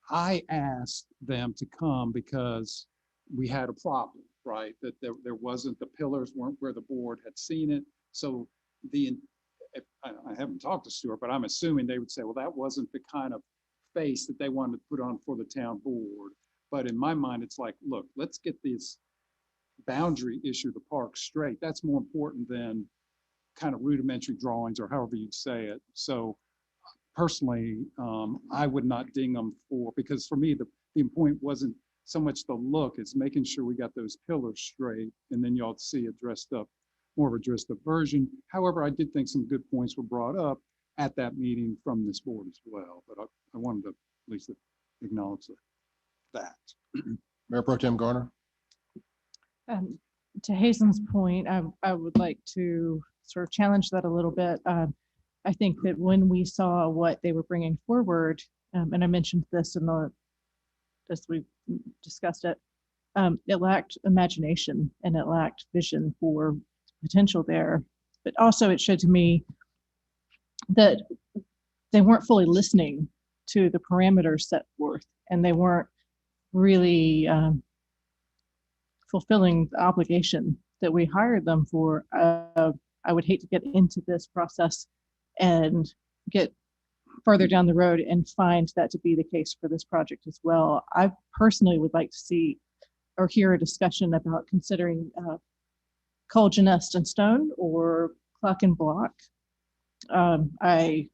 I asked them to come because we had a problem, right? That there wasn't, the pillars weren't where the board had seen it. So I haven't talked to Stewart, but I'm assuming they would say, well, that wasn't the kind of face that they wanted to put on for the town board. But in my mind, it's like, look, let's get this boundary issue of the park straight. That's more important than kind of rudimentary drawings or however you'd say it. So personally, I would not ding them because for me, the point wasn't so much the look, it's making sure we got those pillars straight, and then y'all see a dressed up, more of a dressed up version. However, I did think some good points were brought up at that meeting from this board as well, but I wanted to at least acknowledge that. Mayor Pro Tem Garner. To Hazen's point, I would like to sort of challenge that a little bit. I think that when we saw what they were bringing forward, and I mentioned this as we discussed it, it lacked imagination and it lacked vision for potential there. But also it showed to me that they weren't fully listening to the parameters set forth, and they weren't really fulfilling the obligation that we hired them for. I would hate to get into this process and get further down the road and find that to be the case for this project as well. I personally would like to see or hear a discussion about considering Colgin Nest and Stone or Cluck and Block. I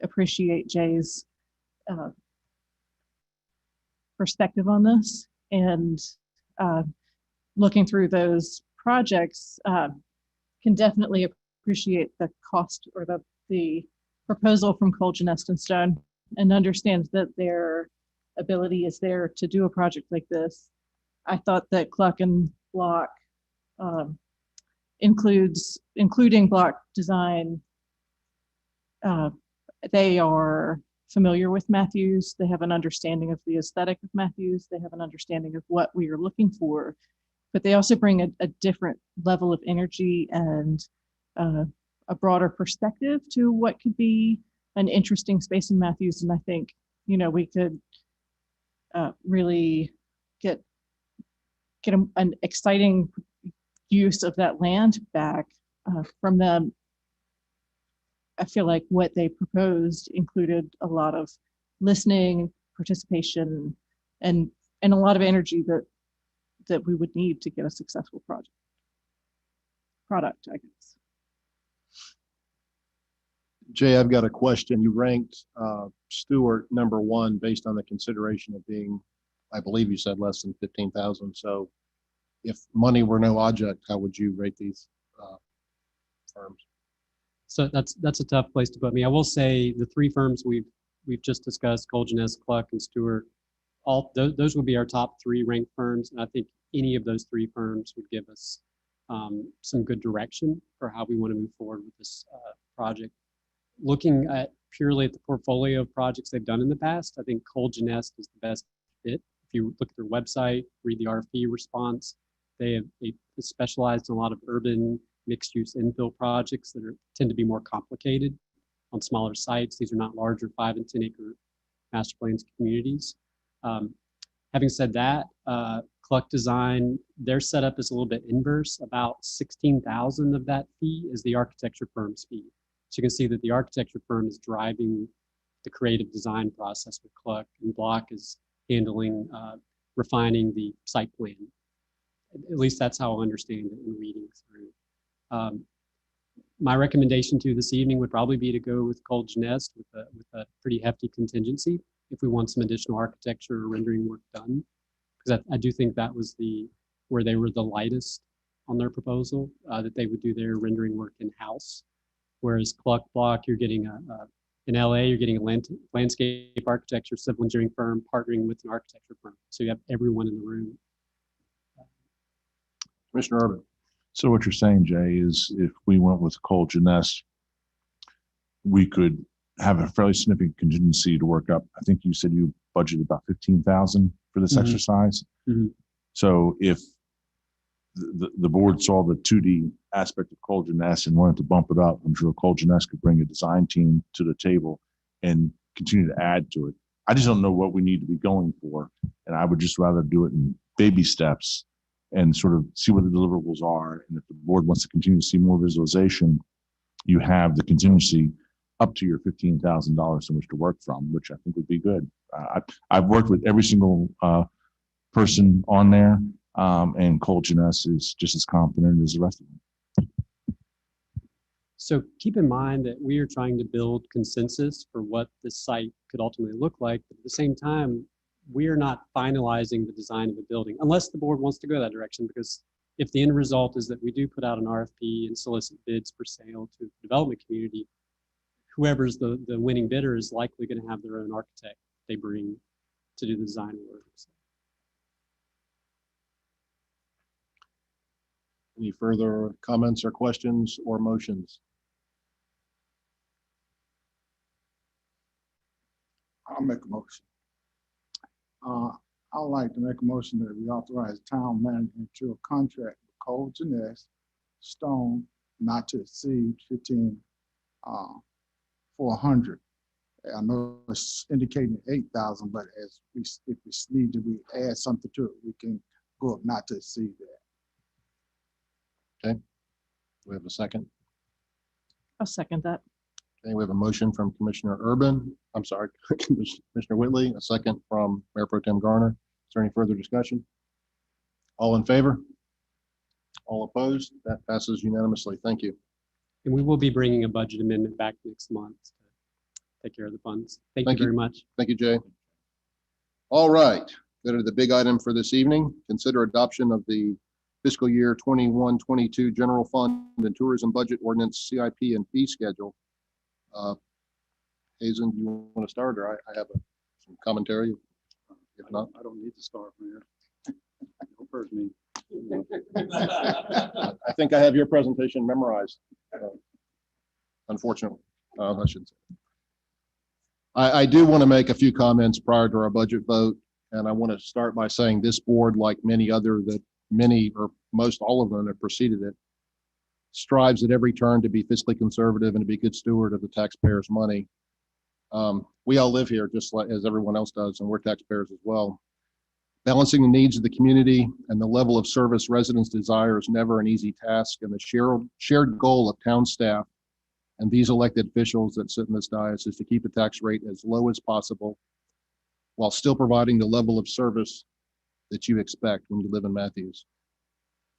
appreciate Jay's perspective on this, and looking through those projects can definitely appreciate the cost or the proposal from Colgin Nest and Stone, and understand that their ability is there to do a project like this. I thought that Cluck and Block including block design. They are familiar with Matthews. They have an understanding of the aesthetic of Matthews. They have an understanding of what we are looking for, but they also bring a different level of energy and a broader perspective to what could be an interesting space in Matthews. And I think, we could really get an exciting use of that land back from them. I feel like what they proposed included a lot of listening, participation, and a lot of energy that we would need to get a successful product, I guess. Jay, I've got a question. You ranked Stewart #1 based on the consideration of being, I believe you said, less than 15,000. So if money were no object, how would you rate these firms? So that's a tough place to put me. I will say the 3 firms we've just discussed, Colgin Nest, Cluck, and Stewart, all those would be our top 3 ranked firms. And I think any of those 3 firms would give us some good direction for how we want to move forward with this project. Looking at purely at the portfolio of projects they've done in the past, I think Colgin Nest is the best fit you look at their website, read the RFP response, they specialized in a lot of urban mixed-use infill projects that tend to be more complicated on smaller sites. These are not larger 5 and 10 acre master plans communities. Having said that, Cluck Design, their setup is a little bit inverse. About 16,000 of that fee is the architecture firm's fee. So you can see that the architecture firm is driving the creative design process with Cluck, and Block is handling refining the site plan. At least that's how I understand it in reading through. My recommendation to you this evening would probably be to go with Cold's Nest with a pretty hefty contingency if we want some additional architecture or rendering work done. Because I do think that was where they were the lightest on their proposal, that they would do their rendering work in-house. Whereas Cluck Block, you're getting in LA, you're getting a landscape architecture, civil engineering firm partnering with an architecture firm. So you have everyone in the room. Commissioner Urban. So what you're saying, Jay, is if we went with Cole Janess, we could have a fairly significant contingency to work up. I think you said you budgeted about 15,000 for this exercise. So if the board saw the 2D aspect of Cole Janess and wanted to bump it up, I'm sure Cole Janess could bring a design team to the table and continue to add to it. I just don't know what we need to be going for. And I would just rather do it in baby steps and sort of see what the deliverables are. And if the board wants to continue to see more visualization, you have the contingency up to your $15,000 in which to work from, which I think would be good. I've worked with every single person on there, and Cole Janess is just as competent as the rest of them. So keep in mind that we are trying to build consensus for what this site could ultimately look like, but at the same time, we are not finalizing the design of the building unless the board wants to go that direction, because if the end result is that we do put out an RFP and solicit bids for sale to the development community, whoever's the winning bidder is likely going to have their own architect they bring to do the design work. Any further comments or questions or motions? I'll make a motion. I'd like to make a motion that we authorize town manager to a contract with Cole Janess Stone not to exceed 15,400. I know it's indicating 8,000, but if we need to add something to it, we can go up not to exceed that. Okay. Do we have a second? I'll second that. Okay, we have a motion from Commissioner Urban. I'm sorry, Commissioner Whitley, a second from Mayor Pro Tem Garner. Is there any further discussion? All in favor? All opposed? That passes unanimously. Thank you. And we will be bringing a budget amendment back next month to take care of the funds. Thank you very much. Thank you, Jay. All right, go to the big item for this evening. Consider adoption of the fiscal year 21-22 general fund and tourism budget ordinance, CIP and fee schedule. Hazen, do you want to start, or I have some commentary? If not, I don't need to start, Mayor. Don't hurt me. I think I have your presentation memorized. Unfortunately, I shouldn't say. I do want to make a few comments prior to our budget vote, and I want to start by saying this board, like many other that many or most all of them have preceded it, strives at every turn to be fiscally conservative and to be a good steward of the taxpayers' money. We all live here just like as everyone else does, and we're taxpayers as well. Balancing the needs of the community and the level of service residents desire is never an easy task, and the shared goal of town staff and these elected officials that sit in this dais is to keep the tax rate as low as possible while still providing the level of service that you expect when you live in Matthews.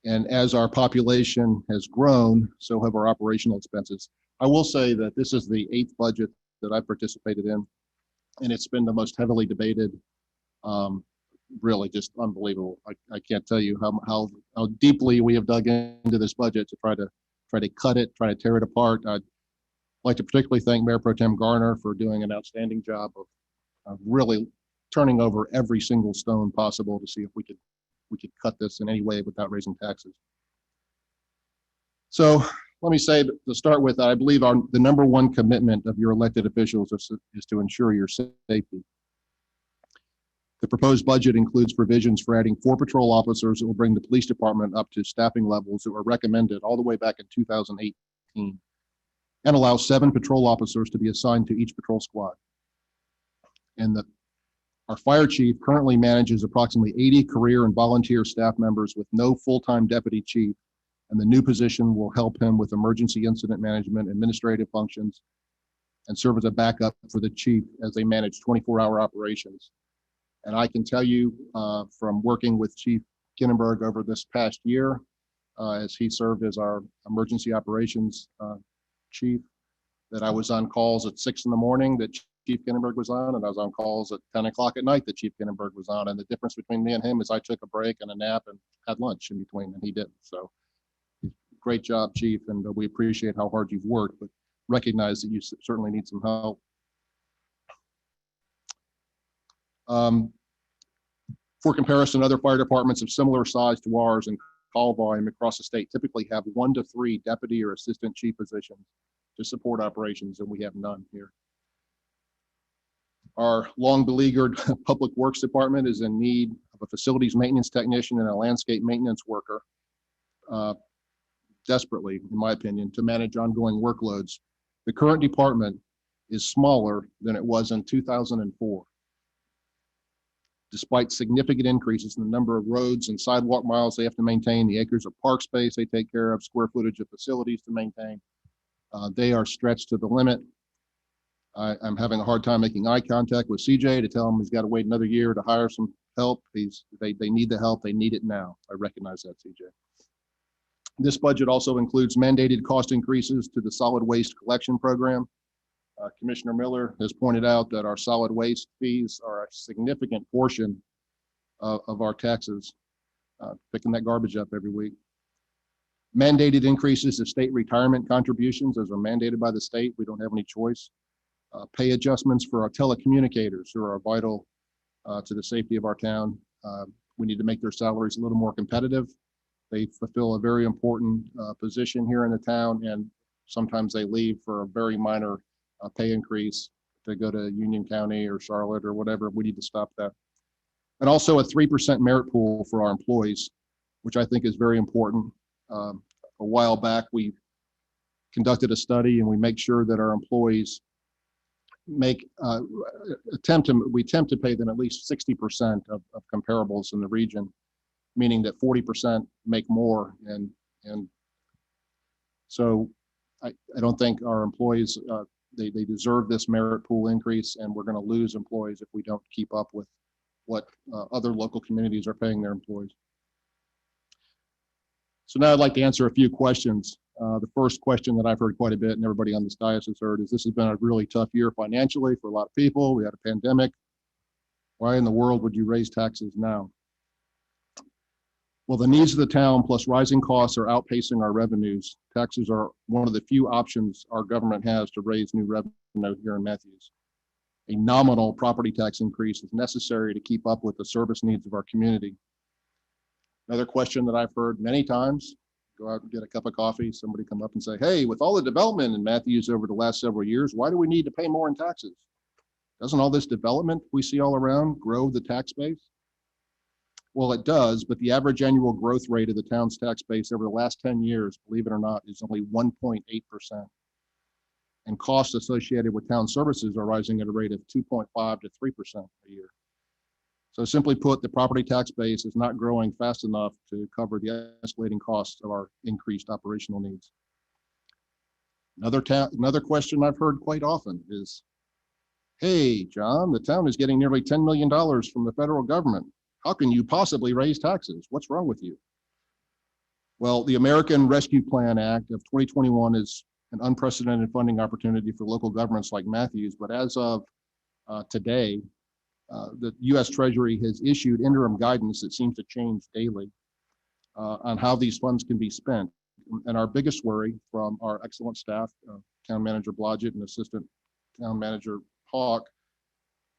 And as our population has grown, so have our operational expenses. I will say that this is the 8th budget that I participated in, and it's been the most heavily debated. Really just unbelievable. I can't tell you how deeply we have dug into this budget to try to cut it, try to tear it apart. I'd like to particularly thank Mayor Pro Tem Garner for doing an outstanding job of really turning over every single stone possible to see if we could cut this in any way without raising taxes. So let me say to start with, I believe the number one commitment of your elected officials is to ensure your safety. The proposed budget includes provisions for adding 4 patrol officers that will bring the police department up to staffing levels that were recommended all the way back in 2018, and allow 7 patrol officers to be assigned to each patrol squad. And our fire chief currently manages approximately 80 career and volunteer staff members with no full-time deputy chief, and the new position will help him with emergency incident management, administrative functions, and serve as a backup for the chief as they manage 24-hour operations. And I can tell you from working with Chief Kinnenberg over this past year, as he served as our emergency operations chief, that I was on calls at 6 in the morning that Chief Kinnenberg was on, and I was on calls at 10 o'clock at night that Chief Kinnenberg was on. And the difference between me and him is I took a break and a nap and had lunch in between, and he didn't. So great job, Chief, and we appreciate how hard you've worked, but recognize that you certainly need some help. For comparison, other fire departments of similar size to ours and call volume across the state typically have 1 to 3 deputy or assistant chief positions to support operations, and we have none here. Our long beleaguered public works department is in need of a facilities maintenance technician and a landscape maintenance worker, desperately, in my opinion, to manage ongoing workloads. The current department is smaller than it was in 2004. Despite significant increases in the number of roads and sidewalk miles they have to maintain, the acres of park space they take care of, square footage of facilities to maintain, they are stretched to the limit. I'm having a hard time making eye contact with CJ to tell him he's got to wait another year to hire some help. They need the help. They need it now. I recognize that, CJ. This budget also includes mandated cost increases to the solid waste collection program. Commissioner Miller has pointed out that our solid waste fees are a significant portion of our taxes, picking that garbage up every week. Mandated increases to state retirement contributions, those are mandated by the state. We don't have any choice. Pay adjustments for our telecommunicators who are vital to the safety of our town. We need to make their salaries a little more competitive. They fulfill a very important position here in the town, and sometimes they leave for a very minor pay increase to go to Union County or Charlotte or whatever. We need to stop that. And also a 3% merit pool for our employees, which I think is very important. A while back, we conducted a study and we make sure that our employees we attempt to pay them at least 60% of comparables in the region, meaning that 40% make more. And so I don't think our employees, they deserve this merit pool increase, and we're going to lose employees if we don't keep up with what other local communities are paying their employees. So now I'd like to answer a few questions. The first question that I've heard quite a bit, and everybody on this dais has heard, is this has been a really tough year financially for a lot of people. We had a pandemic. Why in the world would you raise taxes now? Well, the needs of the town plus rising costs are outpacing our revenues. Taxes are one of the few options our government has to raise new revenue here in Matthews. A nominal property tax increase is necessary to keep up with the service needs of our community. Another question that I've heard many times, go out and get a cup of coffee, somebody come up and say, hey, with all the development in Matthews over the last several years, why do we need to pay more in taxes? Doesn't all this development we see all around grow the tax base? Well, it does, but the average annual growth rate of the town's tax base over the last 10 years, believe it or not, is only 1.8%. And costs associated with town services are rising at a rate of 2.5 to 3% a year. So simply put, the property tax base is not growing fast enough to cover the escalating costs of our increased operational needs. Another question I've heard quite often is, hey, John, the town is getting nearly $10 million from the federal government. How can you possibly raise taxes? What's wrong with you? Well, the American Rescue Plan Act of 2021 is an unprecedented funding opportunity for local governments like Matthews, but as of today, the U.S. Treasury has issued interim guidance that seems to change daily on how these funds can be spent. And our biggest worry from our excellent staff, Town Manager Blodgett and Assistant Town Manager Hawk,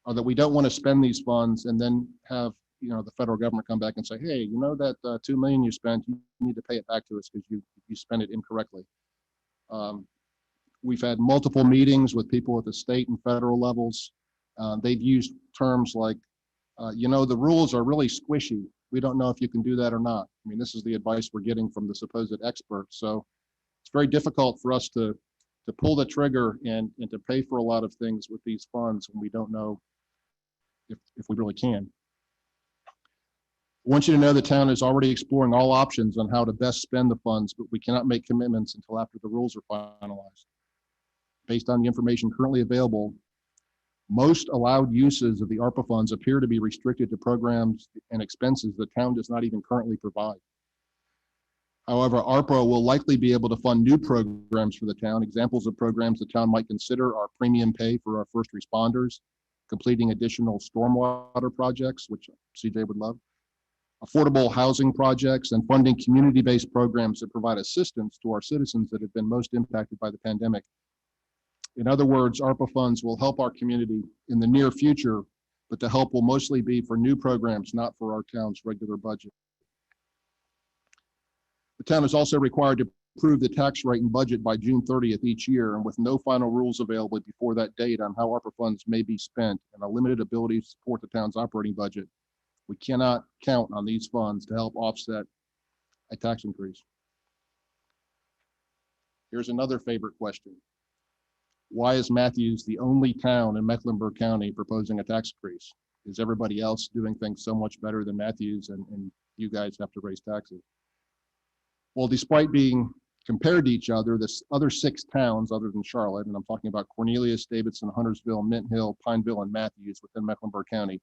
are that we don't want to spend these funds and then have the federal government come back and say, hey, that $2 million you spent, you need to pay it back to us because you spent it incorrectly. We've had multiple meetings with people at the state and federal levels. They've used terms like The rules are really squishy. We don't know if you can do that or not. I mean, this is the advice we're getting from the supposed experts. So it's very difficult for us to pull the trigger and to pay for a lot of things with these funds when we don't know if we really can. I want you to know the town is already exploring all options on how to best spend the funds, but we cannot make commitments until after the rules are finalized. Based on the information currently available, most allowed uses of the ARPA funds appear to be restricted to programs and expenses the town does not even currently provide. However, ARPA will likely be able to fund new programs for the town. Examples of programs the town might consider are premium pay for our first responders, completing additional stormwater projects, which CJ would love, affordable housing projects, and funding community-based programs that provide assistance to our citizens that have been most impacted by the pandemic. In other words, ARPA funds will help our community in the near future, but the help will mostly be for new programs, not for our town's regular budget. The town is also required to approve the tax rate and budget by June 30th each year, and with no final rules available before that date on how ARPA funds may be spent and a limited ability to support the town's operating budget, we cannot count on these funds to help offset a tax increase. Here's another favorite question. Why is Matthews the only town in Mecklenburg County proposing a tax increase? Is everybody else doing things so much better than Matthews and you guys have to raise taxes? Well, despite being compared to each other, the other 6 towns other than Charlotte, and I'm talking about Cornelius, Davidson, Huntersville, Mint Hill, Pineville, and Matthews within Mecklenburg County,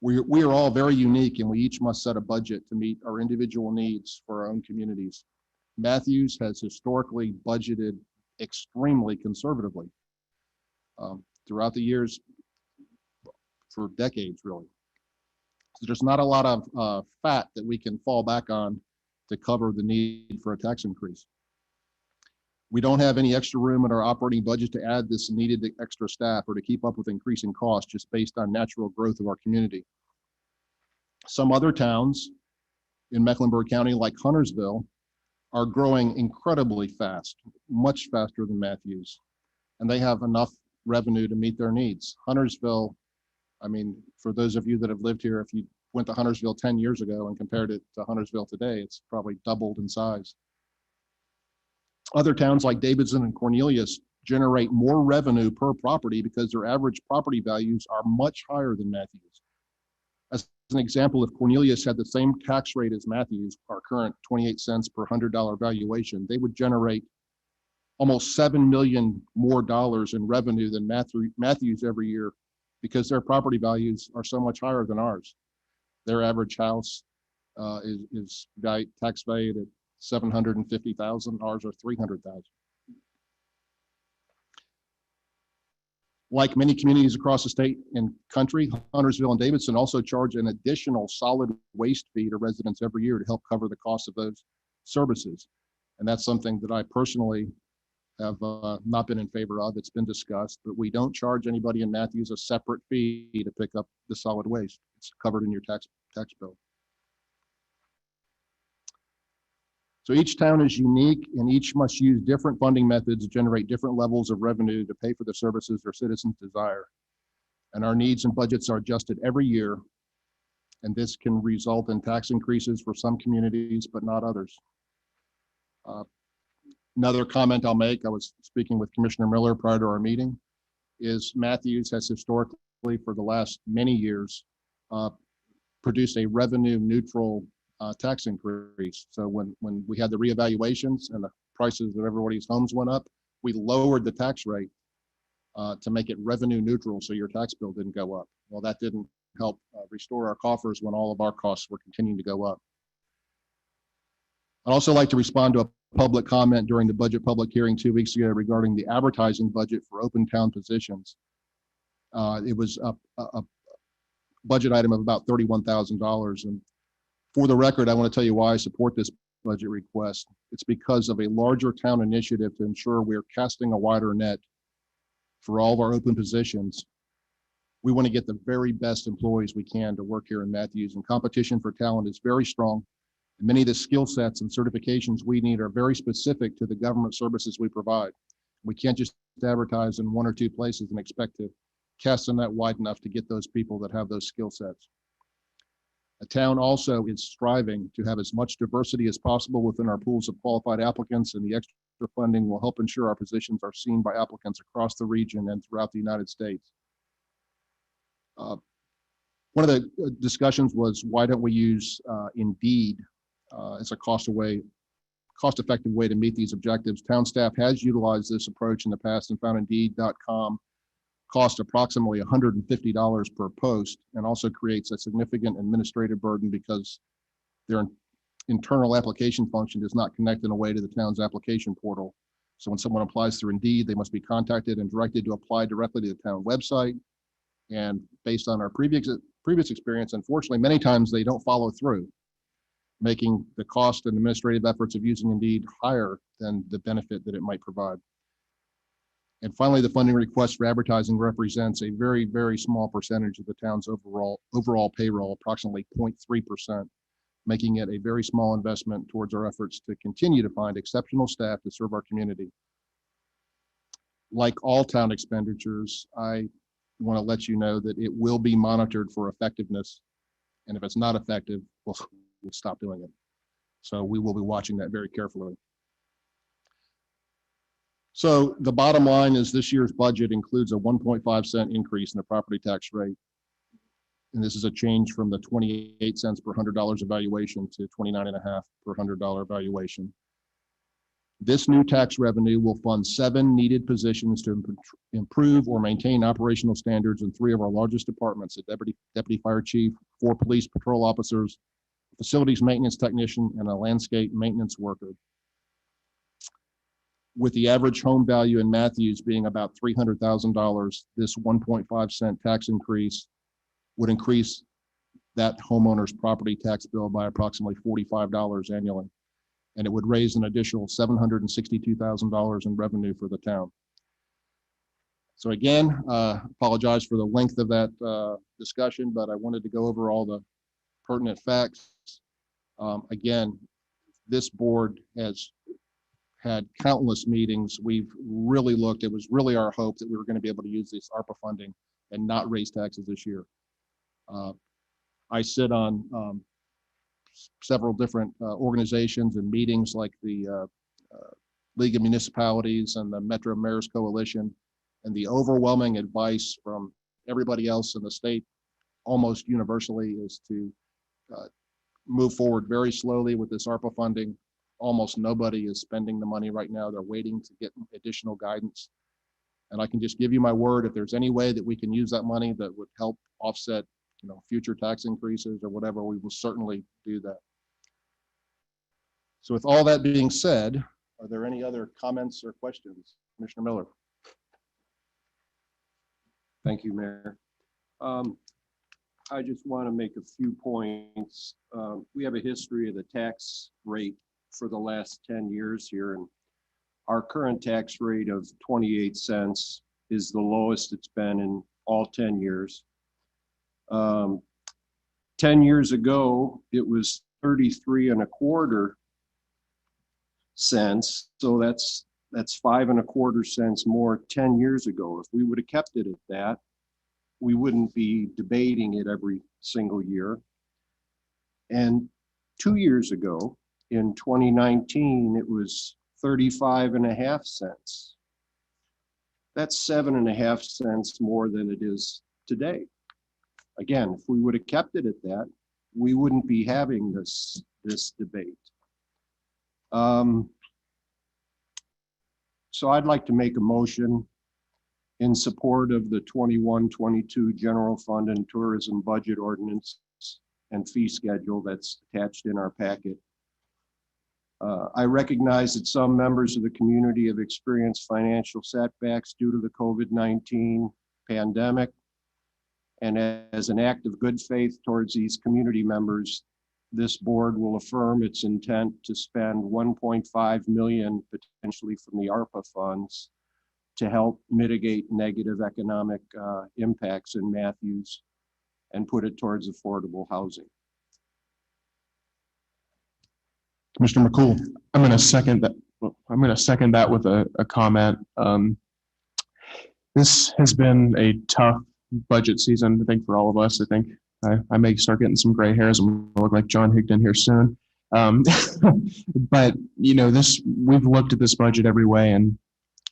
we are all very unique and we each must set a budget to meet our individual needs for our own communities. Matthews has historically budgeted extremely conservatively throughout the years, for decades really. So there's not a lot of fat that we can fall back on to cover the need for a tax increase. We don't have any extra room in our operating budget to add this needed extra staff or to keep up with increasing costs just based on natural growth of our community. Some other towns in Mecklenburg County, like Huntersville, are growing incredibly fast, much faster than Matthews, and they have enough revenue to meet their needs. Huntersville, I mean, for those of you that have lived here, if you went to Huntersville 10 years ago and compared it to Huntersville today, it's probably doubled in size. Other towns like Davidson and Cornelius generate more revenue per property because their average property values are much higher than Matthews. As an example, if Cornelius had the same tax rate as Matthews, our current 28 cents per $100 valuation, they would generate almost $7 million more in revenue than Matthews every year because their property values are so much higher than ours. Their average house is tax valued at $750,000. Ours are $300,000. Like many communities across the state and country, Huntersville and Davidson also charge an additional solid waste fee to residents every year to help cover the cost of those services. And that's something that I personally have not been in favor of. It's been discussed, but we don't charge anybody in Matthews a separate fee to pick up the solid waste. It's covered in your tax bill. So each town is unique and each must use different funding methods to generate different levels of revenue to pay for the services their citizens desire. And our needs and budgets are adjusted every year. And this can result in tax increases for some communities, but not others. Another comment I'll make, I was speaking with Commissioner Miller prior to our meeting, is Matthews has historically for the last many years produced a revenue neutral tax increase. So when we had the reevaluations and the prices of everybody's homes went up, we lowered the tax rate to make it revenue neutral so your tax bill didn't go up. Well, that didn't help restore our coffers when all of our costs were continuing to go up. I'd also like to respond to a public comment during the budget public hearing 2 weeks ago regarding the advertising budget for open town positions. It was a budget item of about $31,000. And for the record, I want to tell you why I support this budget request. It's because of a larger town initiative to ensure we're casting a wider net for all of our open positions. We want to get the very best employees we can to work here in Matthews, and competition for talent is very strong. And many of the skill sets and certifications we need are very specific to the government services we provide. We can't just advertise in 1 or 2 places and expect to cast the net wide enough to get those people that have those skill sets. The town also is striving to have as much diversity as possible within our pools of qualified applicants, and the extra funding will help ensure our positions are seen by applicants across the region and throughout the United States. One of the discussions was, why don't we use Indeed as a cost-effective way to meet these objectives? Town staff has utilized this approach in the past and found Indeed.com cost approximately $150 per post, and also creates a significant administrative burden because their internal application function does not connect in a way to the town's application portal. So when someone applies through Indeed, they must be contacted and directed to apply directly to the town website. And based on our previous experience, unfortunately, many times they don't follow through, making the cost and administrative efforts of using Indeed higher than the benefit that it might provide. And finally, the funding request for advertising represents a very, very small percentage of the town's overall payroll, approximately 0.3%, making it a very small investment towards our efforts to continue to find exceptional staff to serve our community. Like all town expenditures, I want to let you know that it will be monitored for effectiveness. And if it's not effective, we'll stop doing it. So we will be watching that very carefully. So the bottom line is this year's budget includes a 1.5 cent increase in the property tax rate. And this is a change from the 28 cents per $100 evaluation to 29.5 per $100 evaluation. This new tax revenue will fund 7 needed positions to improve or maintain operational standards in 3 of our largest departments: a deputy fire chief, 4 police patrol officers, a facilities maintenance technician, and a landscape maintenance worker. With the average home value in Matthews being about $300,000, this 1.5 cent tax increase would increase that homeowner's property tax bill by approximately $45 annually. And it would raise an additional $762,000 in revenue for the town. So again, apologize for the length of that discussion, but I wanted to go over all the pertinent facts. Again, this board has had countless meetings. We've really looked, it was really our hope that we were going to be able to use this ARPA funding and not raise taxes this year. I sit on several different organizations and meetings like the League of Municipalities and the Metro Mayors Coalition, and the overwhelming advice from everybody else in the state almost universally is to move forward very slowly with this ARPA funding. Almost nobody is spending the money right now. They're waiting to get additional guidance. And I can just give you my word, if there's any way that we can use that money that would help offset, future tax increases or whatever, we will certainly do that. So with all that being said, are there any other comments or questions? Commissioner Miller. Thank you, Mayor. I just want to make a few points. We have a history of the tax rate for the last 10 years here, and our current tax rate of 28 cents is the lowest it's been in all 10 years. 10 years ago, it was 33.25 cents. So that's 5.25 cents more 10 years ago. If we would have kept it at that, we wouldn't be debating it every single year. And 2 years ago, in 2019, it was 35.5 cents. That's 7.5 cents more than it is today. Again, if we would have kept it at that, we wouldn't be having this debate. So I'd like to make a motion in support of the 21-22 General Fund and Tourism Budget Ordinance and fee schedule that's attached in our packet. I recognize that some members of the community have experienced financial setbacks due to the COVID-19 pandemic. And as an act of good faith towards these community members, this board will affirm its intent to spend $1.5 million potentially from the ARPA funds to help mitigate negative economic impacts in Matthews and put it towards affordable housing. Commissioner McCool. I'm going to second that. I'm going to second that with a comment. This has been a tough budget season, I think, for all of us. I think I may start getting some gray hairs. I'm gonna look like John Higdon here soon. But, we've looked at this budget every way, and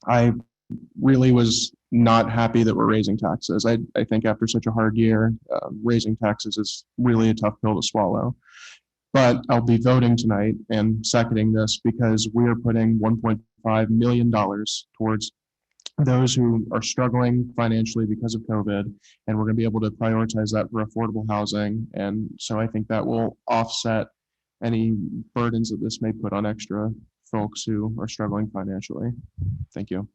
I really was not happy that we're raising taxes. I think after such a hard year, raising taxes is really a tough pill to swallow. But I'll be voting tonight and seconding this because we are putting $1.5 million towards those who are struggling financially because of COVID, and we're going to be able to prioritize that for affordable housing. And so I think that will offset any burdens that this may put on extra folks who are struggling financially. Thank you.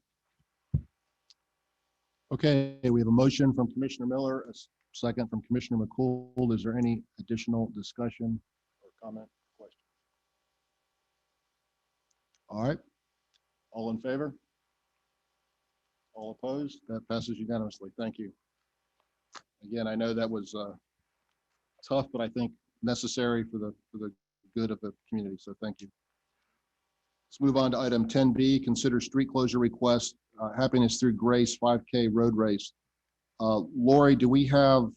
Okay, we have a motion from Commissioner Miller, a second from Commissioner McCool. Is there any additional discussion or comment, question? All right, all in favor? All opposed? That passes unanimously. Thank you. Again, I know that was tough, but I think necessary for the good of the community. So thank you. Let's move on to item 10B, consider street closure request, Happiness Through Grace 5K road race. Lori, do we have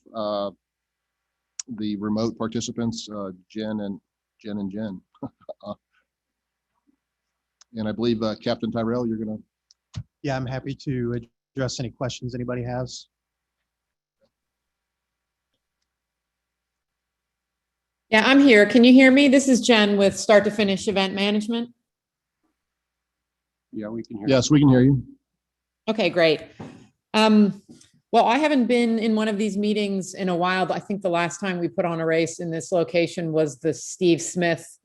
the remote participants, Jen and Jen? And I believe Captain Tyrell, you're going to. Yeah, I'm happy to address any questions anybody has. Yeah, I'm here. Can you hear me? This is Jen with Start to Finish Event Management. Yeah, we can hear you. Yes, we can hear you. Okay, great. Well, I haven't been in one of these meetings in a while. I think the last time we put on a race in this location was the Steve Smith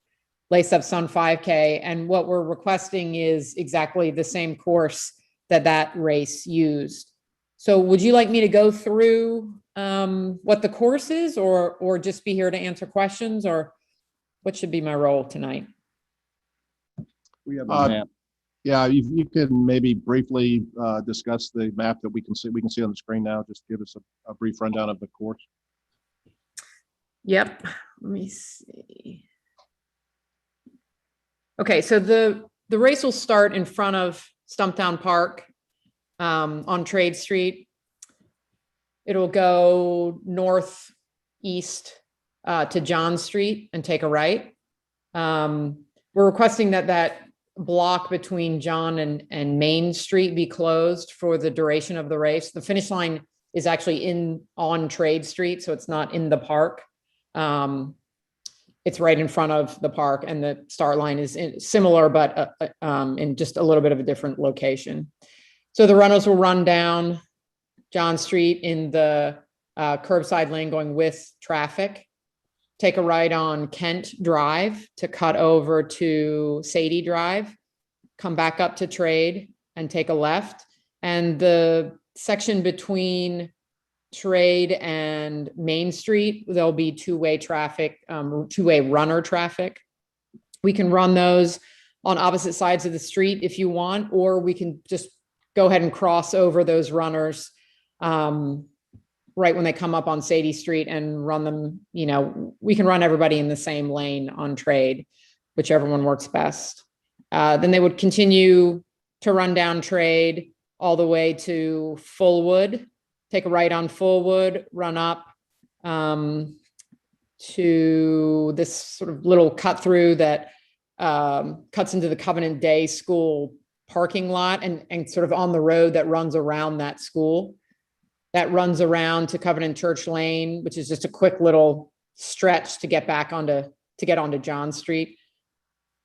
Lace Up Sun 5K. And what we're requesting is exactly the same course that race used. So would you like me to go through what the course is, or just be here to answer questions, or what should be my role tonight? We have a map. Yeah, you can maybe briefly discuss the map that we can see on the screen now. Just give us a brief rundown of the course. Yep, let me see. Okay, so the race will start in front of Stumptown Park on Trade Street. It'll go northeast to John Street and take a right. We're requesting that block between John and Main Street be closed for the duration of the race. The finish line is actually on Trade Street, so it's not in the park. It's right in front of the park, and the start line is similar, but in just a little bit of a different location. So the runners will run down John Street in the curbside lane going with traffic, take a right on Kent Drive to cut over to Sadie Drive, come back up to Trade and take a left. And the section between Trade and Main Street, there'll be two-way traffic, two-way runner traffic. We can run those on opposite sides of the street if you want, or we can just go ahead and cross over those runners right when they come up on Sadie Street and run them. We can run everybody in the same lane on Trade, whichever one works best. Then they would continue to run down Trade all the way to Fullwood, take a right on Fullwood, run up to this sort of little cut through that cuts into the Covenant Day School parking lot and sort of on the road that runs around that school. That runs around to Covenant Church Lane, which is just a quick little stretch to get back onto John Street.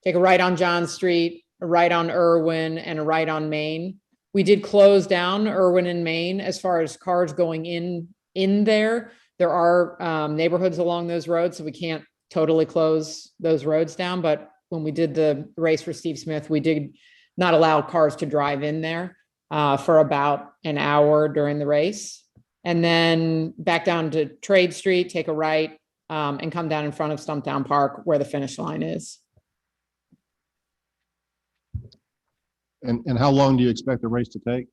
Take a right on John Street, a right on Irwin, and a right on Main. We did close down Irwin and Main as far as cars going in there. There are neighborhoods along those roads, so we can't totally close those roads down. But when we did the race for Steve Smith, we did not allow cars to drive in there for about an hour during the race. And then back down to Trade Street, take a right, and come down in front of Stumptown Park where the finish line is. And how long do you expect the race to take?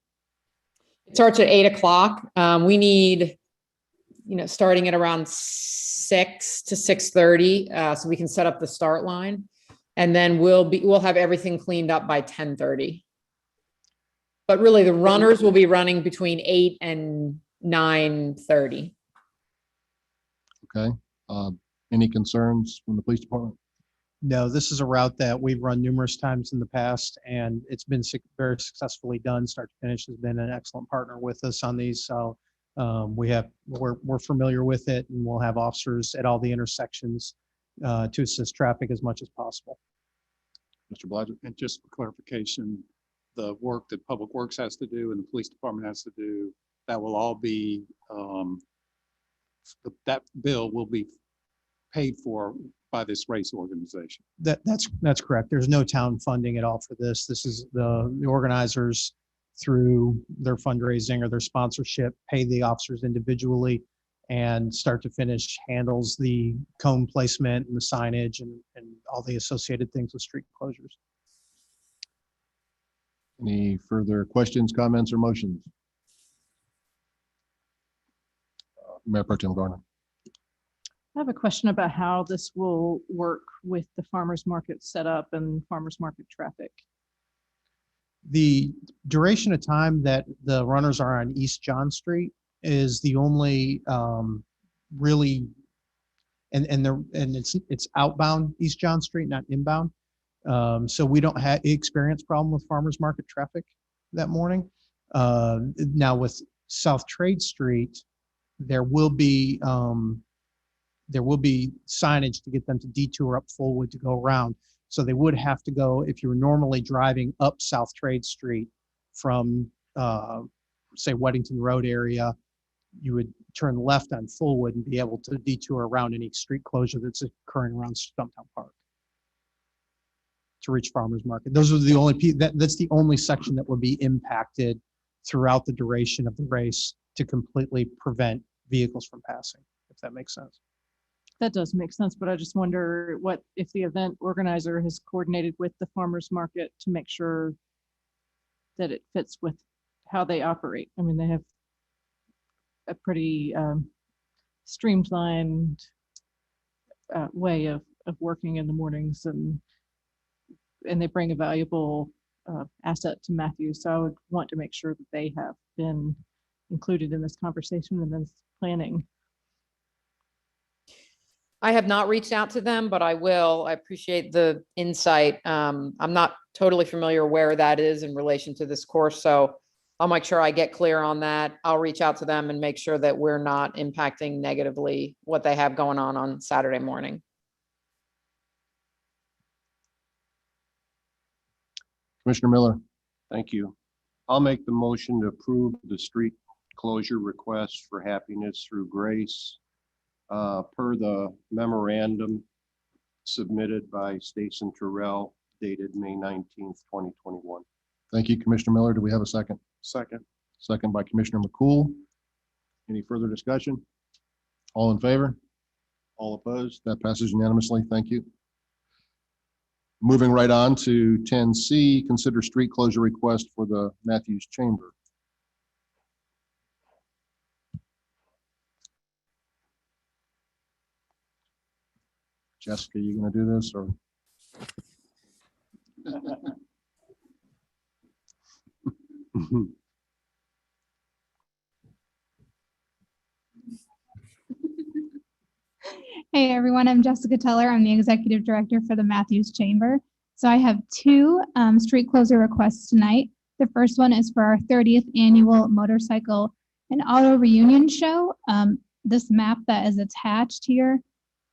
It starts at 8 o'clock. We need, starting at around 6 to 6:30, so we can set up the start line. And then we'll have everything cleaned up by 10:30. But really, the runners will be running between 8 and 9:30. Okay. Any concerns from the police department? No, this is a route that we've run numerous times in the past, and it's been very successfully done. Start to finish has been an excellent partner with us on these. So we're familiar with it, and we'll have officers at all the intersections to assist traffic as much as possible. Mr. Blodgett? And just for clarification, the work that Public Works has to do and the police department has to do, that will all be, that bill will be paid for by this race organization. That's correct. There's no town funding at all for this. This is the organizers through their fundraising or their sponsorship pay the officers individually, and start to finish handles the cone placement and the signage and all the associated things with street closures. Any further questions, comments, or motions? Mayor Pro Tem Garner. I have a question about how this will work with the farmers market setup and farmers market traffic. The duration of time that the runners are on East John Street is the only really, and it's outbound East John Street, not inbound. So we don't have experience problem with farmers market traffic that morning. Now with South Trade Street, there will be signage to get them to detour up Fullwood to go around. So they would have to go, if you were normally driving up South Trade Street from, say, Weddington Road area, you would turn left on Fullwood and be able to detour around any street closure that's occurring around Stumptown Park to reach Farmers Market. Those are the only, that's the only section that would be impacted throughout the duration of the race to completely prevent vehicles from passing, if that makes sense. That does make sense, but I just wonder what if the event organizer has coordinated with the farmers market to make sure that it fits with how they operate. I mean, they have a pretty streamlined way of working in the mornings, and they bring a valuable asset to Matthews. So I would want to make sure that they have been included in this conversation and this planning. I have not reached out to them, but I will. I appreciate the insight. I'm not totally familiar where that is in relation to this course, so I'll make sure I get clear on that. I'll reach out to them and make sure that we're not impacting negatively what they have going on Saturday morning. Commissioner Miller. Thank you. I'll make the motion to approve the street closure request for Happiness Through Grace per the memorandum submitted by Stacy Terrell dated May 19th, 2021. Thank you, Commissioner Miller. Do we have a second? Second. Second by Commissioner McCool. Any further discussion? All in favor? All opposed? That passes unanimously. Thank you. Moving right on to 10C, consider street closure request for the Matthews Chamber. Jessica, you gonna do this or? Hey everyone, I'm Jessica Teller. I'm the Executive Director for the Matthews Chamber. So I have two street closure requests tonight. The first one is for our 30th annual motorcycle and auto reunion show. This map that is attached here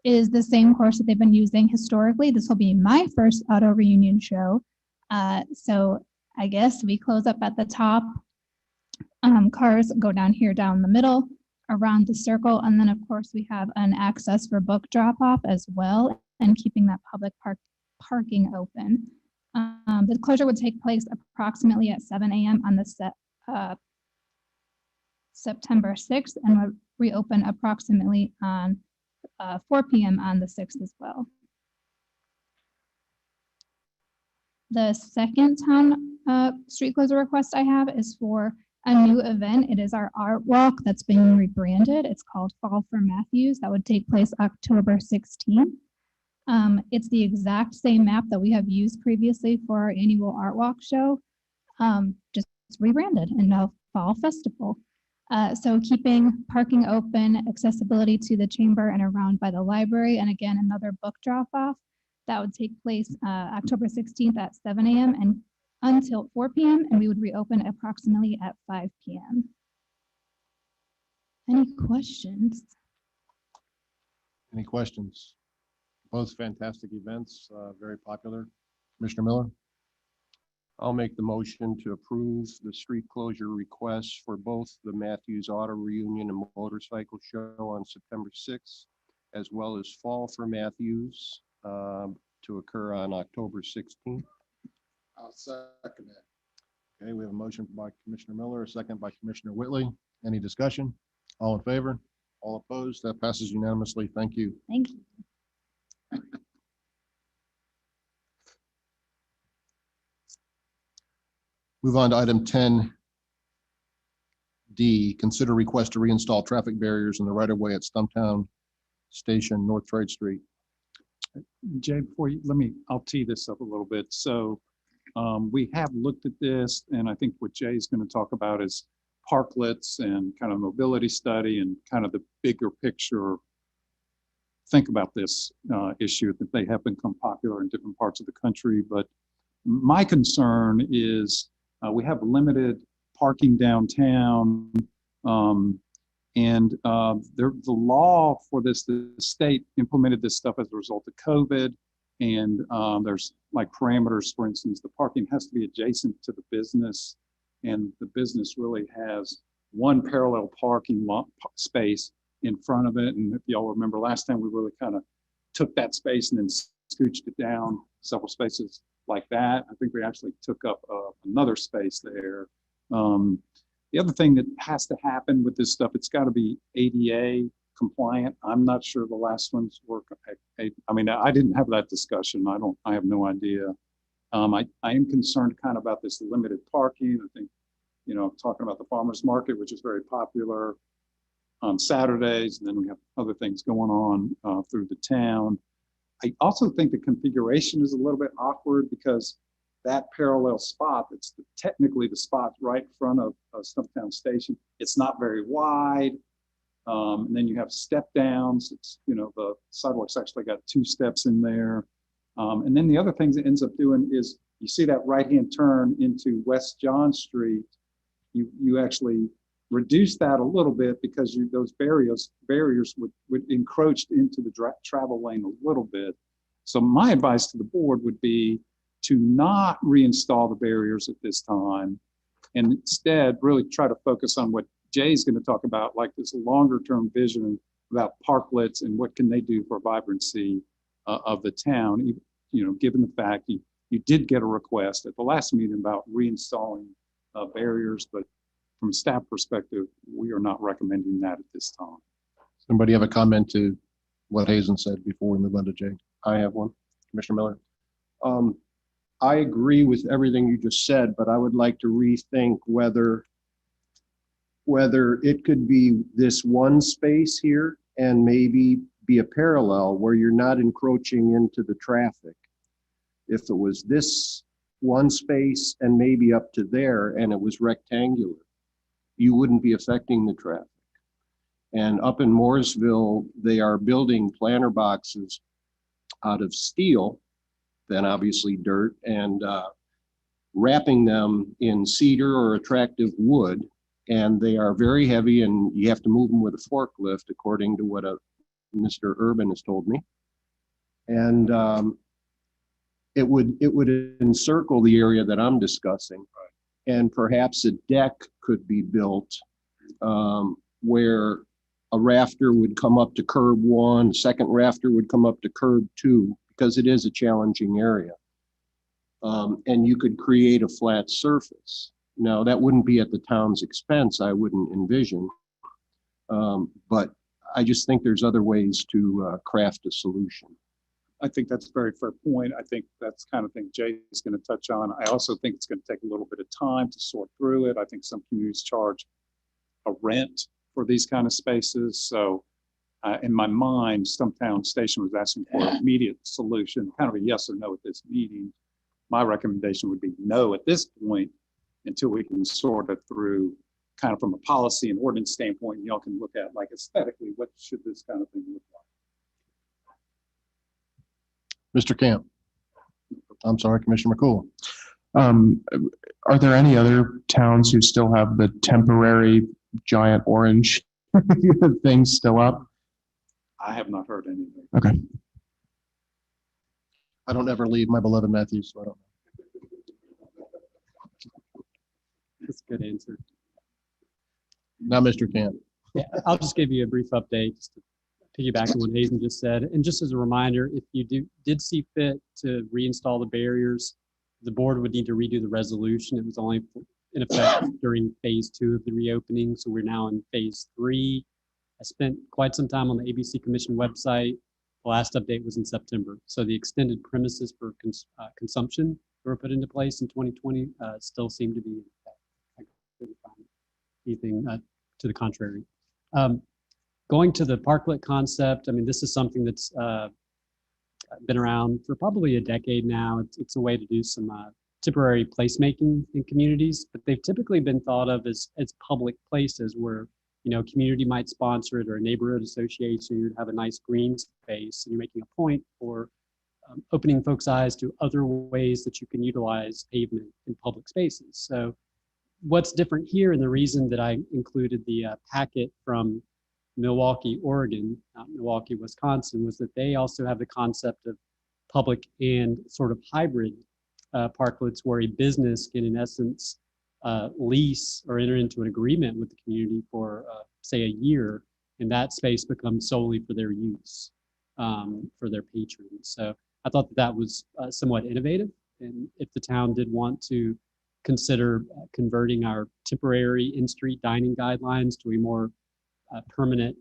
is the same course that they've been using historically. This will be my first auto reunion show. So I guess we close up at the top. Cars go down here, down the middle, around the circle. And then of course we have an access for book drop off as well, and keeping that public parking open. The closure would take place approximately at 7 a.m. on the September 6th and would reopen approximately on 4 p.m. on the 6th as well. The second town street closure request I have is for a new event. It is our art walk that's being rebranded. It's called Fall for Matthews. That would take place October 16th. It's the exact same map that we have used previously for our annual art walk show, just rebranded and now Fall Festival. So keeping parking open, accessibility to the chamber and around by the library, and again, another book drop-off. That would take place October 16th at 7 a.m. and until 4 p.m. and we would reopen approximately at 5 p.m. Any questions? Any questions? Both fantastic events, very popular. Commissioner Miller? I'll make the motion to approve the street closure requests for both the Matthews Auto Reunion and Motorcycle Show on September 6th, as well as Fall for Matthews to occur on October 16th. I'll second that. Okay, we have a motion by Commissioner Miller, a second by Commissioner Whitley. Any discussion? All in favor? All opposed? That passes unanimously. Thank you. Thank you. Move on to item 10D, consider request to reinstall traffic barriers in the right-of-way at Stumptown Station, North Trade Street. Jay, I'll tee this up a little bit. So we have looked at this, and I think what Jay's going to talk about is parklets and kind of mobility study and kind of the bigger picture. Think about this issue that they have become popular in different parts of the country. But my concern is we have limited parking downtown, and the law for this, the state implemented this stuff as a result of COVID, and there's like parameters. For instance, the parking has to be adjacent to the business, and the business really has one parallel parking lot space in front of it. And if y'all remember last time, we really kind of took that space and then scooched it down several spaces like that. I think we actually took up another space there. The other thing that has to happen with this stuff, it's got to be ADA compliant. I'm not sure the last ones work. I mean, I didn't have that discussion. I have no idea. I am concerned kind of about this limited parking. I think, talking about the farmer's market, which is very popular on Saturdays, and then we have other things going on through the town. I also think the configuration is a little bit awkward because that parallel spot, that's technically the spot right in front of Stumptown Station, it's not very wide. And then you have step downs. It's, the sidewalk's actually got 2 steps in there. And then the other things it ends up doing is you see that right-hand turn into West John Street. You actually reduce that a little bit because those barriers would encroach into the travel lane a little bit. So my advice to the board would be to not reinstall the barriers at this time, and instead really try to focus on what Jay's going to talk about, like this longer term vision about parklets and what can they do for vibrancy of the town. Given the fact you did get a request at the last meeting about reinstalling barriers, but from a staff perspective, we are not recommending that at this time. Somebody have a comment to what Hazen said before we move on to Jay? I have one. Commissioner Miller. I agree with everything you just said, but I would like to rethink whether it could be this one space here and maybe be a parallel where you're not encroaching into the traffic. If it was this one space and maybe up to there and it was rectangular, you wouldn't be affecting the traffic. And up in Mooresville, they are building planter boxes out of steel, then obviously dirt, and wrapping them in cedar or attractive wood. And they are very heavy, and you have to move them with a forklift, according to what Mr. Urban has told me. And it would encircle the area that I'm discussing. And perhaps a deck could be built where a rafter would come up to curb 1, a second rafter would come up to curb 2, because it is a challenging area. And you could create a flat surface. Now, that wouldn't be at the town's expense, I wouldn't envision. But I just think there's other ways to craft a solution. I think that's a very fair point. I think that's the kind of thing Jay is going to touch on. I also think it's going to take a little bit of time to sort through it. I think some communities charge a rent for these kind of spaces. So in my mind, Stumptown Station was asking for an immediate solution, kind of a yes or no at this meeting. My recommendation would be no at this point until we can sort it through kind of from a policy and ordinance standpoint, y'all can look at like aesthetically, what should this kind of thing look like? Mr. Camp. I'm sorry, Commissioner McCool. Are there any other towns who still have the temporary giant orange things still up? I have not heard anything. Okay. I don't ever leave my beloved Matthews, so I don't know. That's a good answer. Now, Mr. Camp. Yeah, I'll just give you a brief update just to piggyback on what Hazen just said. And just as a reminder, if you did see fit to reinstall the barriers, the board would need to redo the resolution. It was only in effect during phase 2 of the reopening. So we're now in phase 3. I spent quite some time on the ABC Commission website. The last update was in September. So the extended premises for consumption that were put into place in 2020 still seem to be in effect. I couldn't find anything to the contrary. Going to the parklet concept, I mean, this is something that's been around for probably a decade now. It's a way to do some temporary placemaking in communities, but they've typically been thought of as public places where, you know, community might sponsor it or a neighborhood association. You'd have a nice green space, and you're making a point for opening folks' eyes to other ways that you can utilize pavement in public spaces. So what's different here, and the reason that I included the packet from Milwaukee, Oregon, not Milwaukee, Wisconsin, was that they also have the concept of public and sort of hybrid parklets where a business can, in essence, lease or enter into an agreement with the community for, say, a year, and that space becomes solely for their use, for their patrons. So I thought that was somewhat innovative, and if the town did want to consider converting our temporary in-street dining guidelines to a more permanent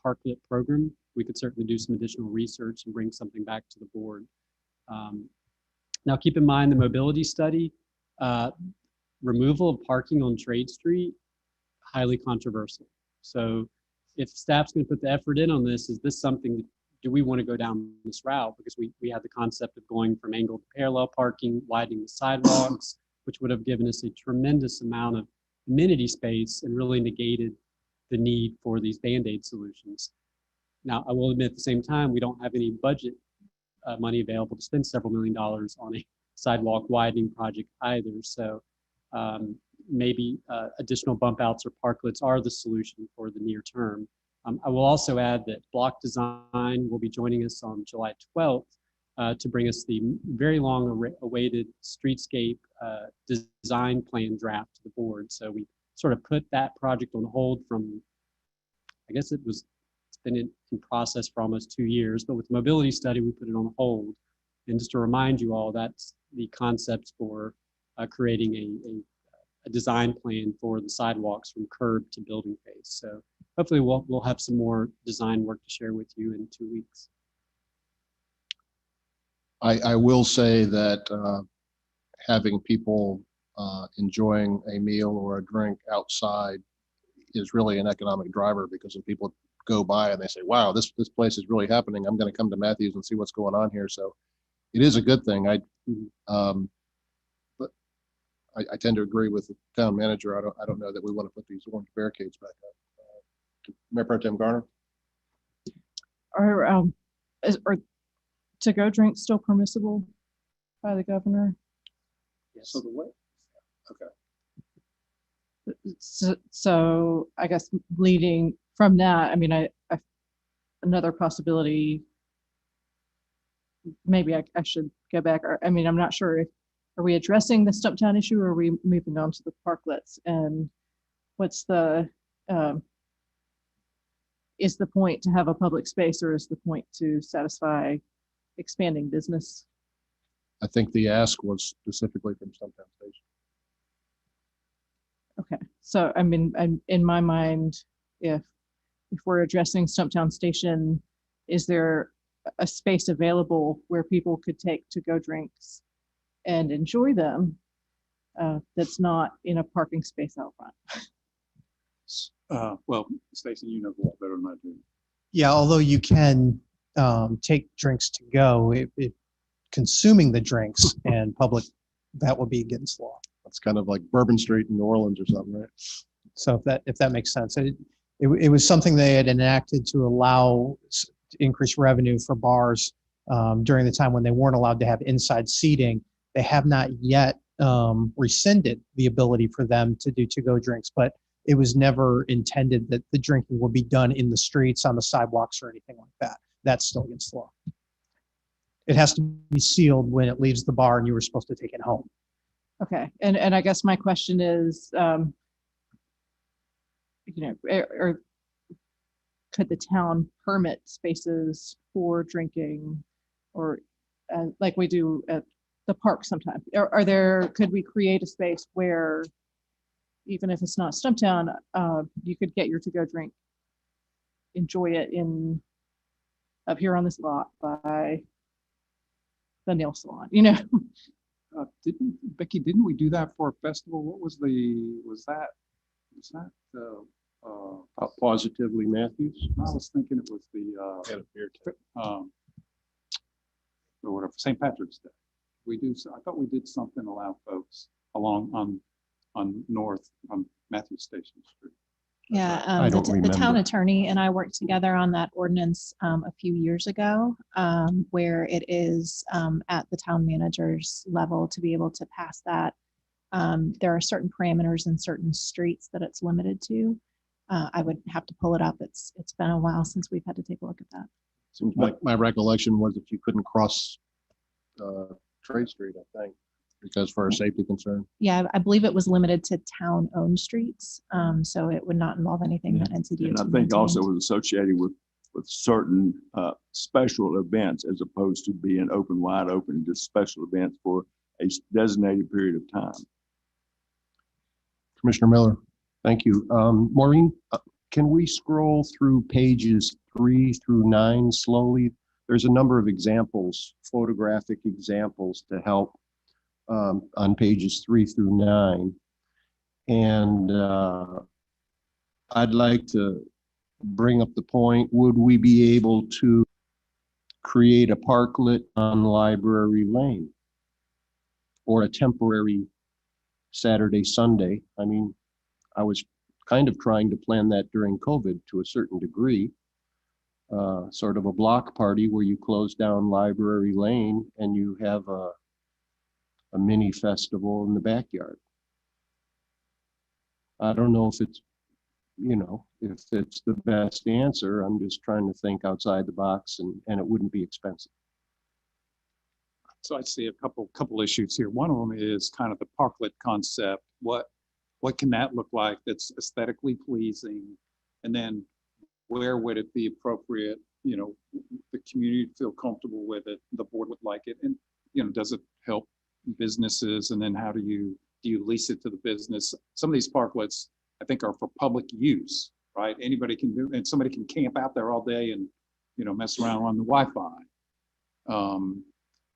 parklet program, we could certainly do some additional research and bring something back to the board. Now, keep in mind the mobility study, removal of parking on Trade Street, highly controversial. So if staff's going to put the effort in on this, is this something that, do we want to go down this route? Because we had the concept of going from angled to parallel parking, widening the sidewalks, which would have given us a tremendous amount of amenity space and really negated the need for these Band-Aid solutions. Now, I will admit at the same time, we don't have any budget money available to spend several $1 million on a sidewalk widening project either. So maybe additional bump outs or parklets are the solution for the near term. I will also add that Block Design will be joining us on July 12th to bring us the very long awaited streetscape design plan draft to the board. So we sort of put that project on hold from, I guess it's been in process for almost 2 years, but with the mobility study, we put it on hold. And just to remind you all, that's the concepts for creating a design plan for the sidewalks from curb to building face. So hopefully we'll have some more design work to share with you in 2 weeks. I will say that having people enjoying a meal or a drink outside is really an economic driver, because when people go by and they say, wow, this place is really happening, I'm going to come to Matthews and see what's going on here. So it is a good thing. But I tend to agree with the town manager. I don't know that we want to put these orange barricades back up. Mayor Pro Tem Garner? Are to-go drinks still permissible by the governor? Yes. So the what? Okay. So I guess leading from that, I mean, I another possibility, maybe I should go back, or I mean, I'm not sure if, are we addressing the Stumptown issue, or are we moving on to the parklets? And what's the, is the point to have a public space, or is the point to satisfy expanding business? I think the ask was specifically from Stumptown Station. Okay, so I mean, in my mind, if we're addressing Stumptown Station, is there a space available where people could take to-go drinks and enjoy them that's not in a parking space out front? Well, Stacey, you know a lot better than I do. Yeah, although you can take drinks to go, consuming the drinks and public, that would be against law. It's kind of like Bourbon Street in New Orleans or something, right? So if that makes sense, it was something they had enacted to allow increased revenue for bars during the time when they weren't allowed to have inside seating. They have not yet rescinded the ability for them to do to-go drinks, but it was never intended that the drinking would be done in the streets, on the sidewalks, or anything like that. That's still against the law. It has to be sealed when it leaves the bar and you were supposed to take it home. Okay, and I guess my question is, or could the town permit spaces for drinking, or like we do at the park sometimes? Could we create a space where, even if it's not Stumptown, you could get your to-go drink, enjoy it up here on this lot by the nail salon, Didn't we do that for a festival? What was that Positively Matthews. I was thinking it was or whatever, St. Patrick's Day. I thought we did something allow folks along on North, on Matthews Station Street. Yeah, I don't the town remember. attorney and I worked together on that ordinance a few years ago, where it is at the town manager's level to be able to pass that. There are certain parameters in certain streets that it's limited to. I would have to pull it up. It's been a while since we've had to take a look at that. Seems like my recollection was that you couldn't cross Trade Street, I think, because for a safety concern. Yeah, I believe it was limited to town-owned streets, so it would not involve anything that NCDOT. And I think also was associated with certain special events, as opposed to being wide open, just special events for a designated period of time. Commissioner Miller, thank you. Maureen, can we scroll through pages 3 through 9 slowly? There's a number of examples, photographic examples to help on pages 3 through 9. And I'd like to bring up the point, would we be able to create a parklet on Library Lane? Or a temporary Saturday, Sunday? I mean, I was kind of trying to plan that during COVID to a certain degree. Sort of a block party where you close down Library Lane and you have a mini festival in the backyard. I don't know if it's, if it's the best answer. I'm just trying to think outside the box, and it wouldn't be expensive. So I see a couple issues here. One of them is kind of the parklet concept. What can that look like that's aesthetically pleasing? And then where would it be appropriate? The community feel comfortable with it, the board would like it, and does it help businesses? And then how do you lease it to the business? Some of these parklets, I think, are for public use, right? Anybody can do, and somebody can camp out there all day and mess around on the Wi-Fi.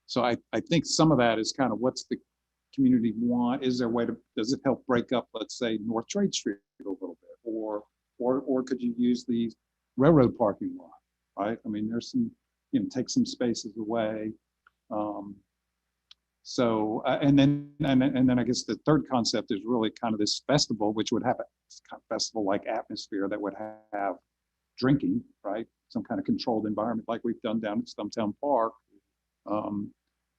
So I think some of that is kind of what's the community want? Is there a way does it help break up, let's say, North Trade Street a little bit? Or could you use the railroad parking lot, right? I mean, there's some, take some spaces away. So, and then I guess the third concept is really kind of this festival, which would have a kind of festival-like atmosphere that would have drinking, right? Some kind of controlled environment like we've done down at Stumptown Park.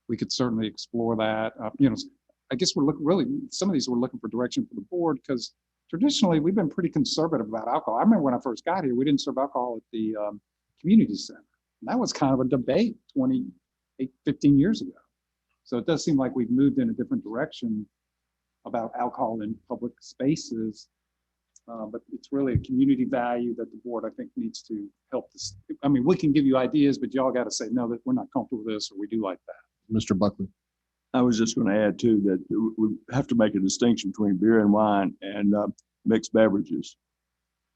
We could certainly explore that. I guess we're looking some of these we're looking for direction for the board, because traditionally we've been pretty conservative about alcohol. I remember when I first got here, we didn't serve alcohol at the community center. And that was kind of a debate 15 years ago. So it does seem like we've moved in a different direction about alcohol in public spaces. But it's really a community value that the board, I think, needs to help this. I mean, we can give you ideas, but y'all got to say, no, that we're not comfortable with this, or we do like that. Mr. Buckley. I was just going to add too that we have to make a distinction between beer and wine and mixed beverages,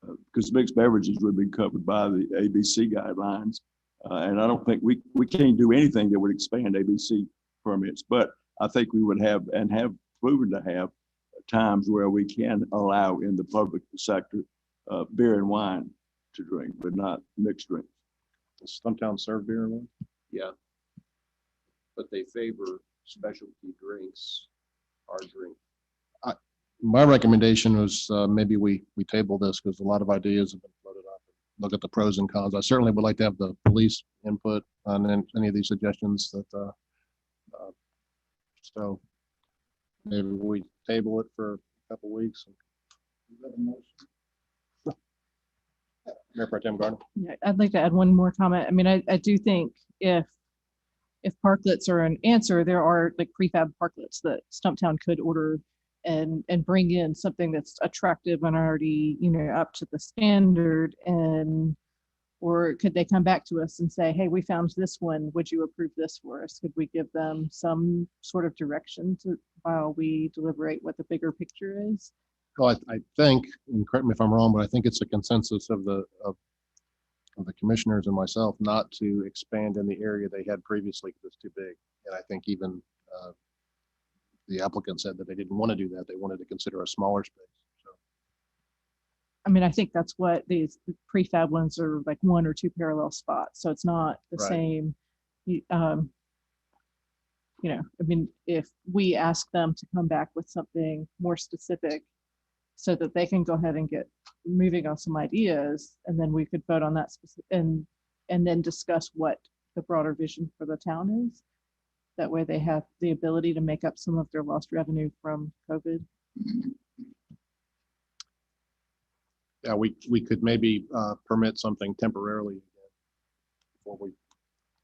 because mixed beverages would be covered by the ABC guidelines, and I don't think we can't do anything that would expand ABC permits. But I think we would have and have proven to have times where we can allow in the public sector beer and wine to drink, but not mixed drinks. Does Stumptown serve beer and wine? Yeah. But they favor specialty drinks, hard drink. My recommendation was maybe we table this because a lot of ideas have been floated up. Look at the pros and cons. I certainly would like to have the police input on any of these suggestions that, so maybe we table it for a couple weeks. Mayor Pro Tem Gardner. Yeah, I'd like to add one more comment. I mean, I do think if parklets are an answer, there are like prefab parklets that Stumptown could order and bring in something that's attractive and already, you know, up to the standard. And or could they come back to us and say, hey, we found this one, would you approve this for us? Could we give them some sort of direction to while we deliberate what the bigger picture is? Well, I think, and correct me if I'm wrong, but I think it's a consensus of the commissioners and myself not to expand in the area they had previously because it's too big. And I think even the applicant said that they didn't want to do that. They wanted to consider a smaller space. So, I mean, I think that's what these prefab ones are, like 1 or 2 parallel spots. So it's not the Right. same. You know, I mean, if we ask them to come back with something more specific so that they can go ahead and get moving on some ideas, and then we could vote on that specific and then discuss what the broader vision for the town is. That way they have the ability to make up some of their lost revenue from COVID. yeah, we could maybe permit something temporarily before we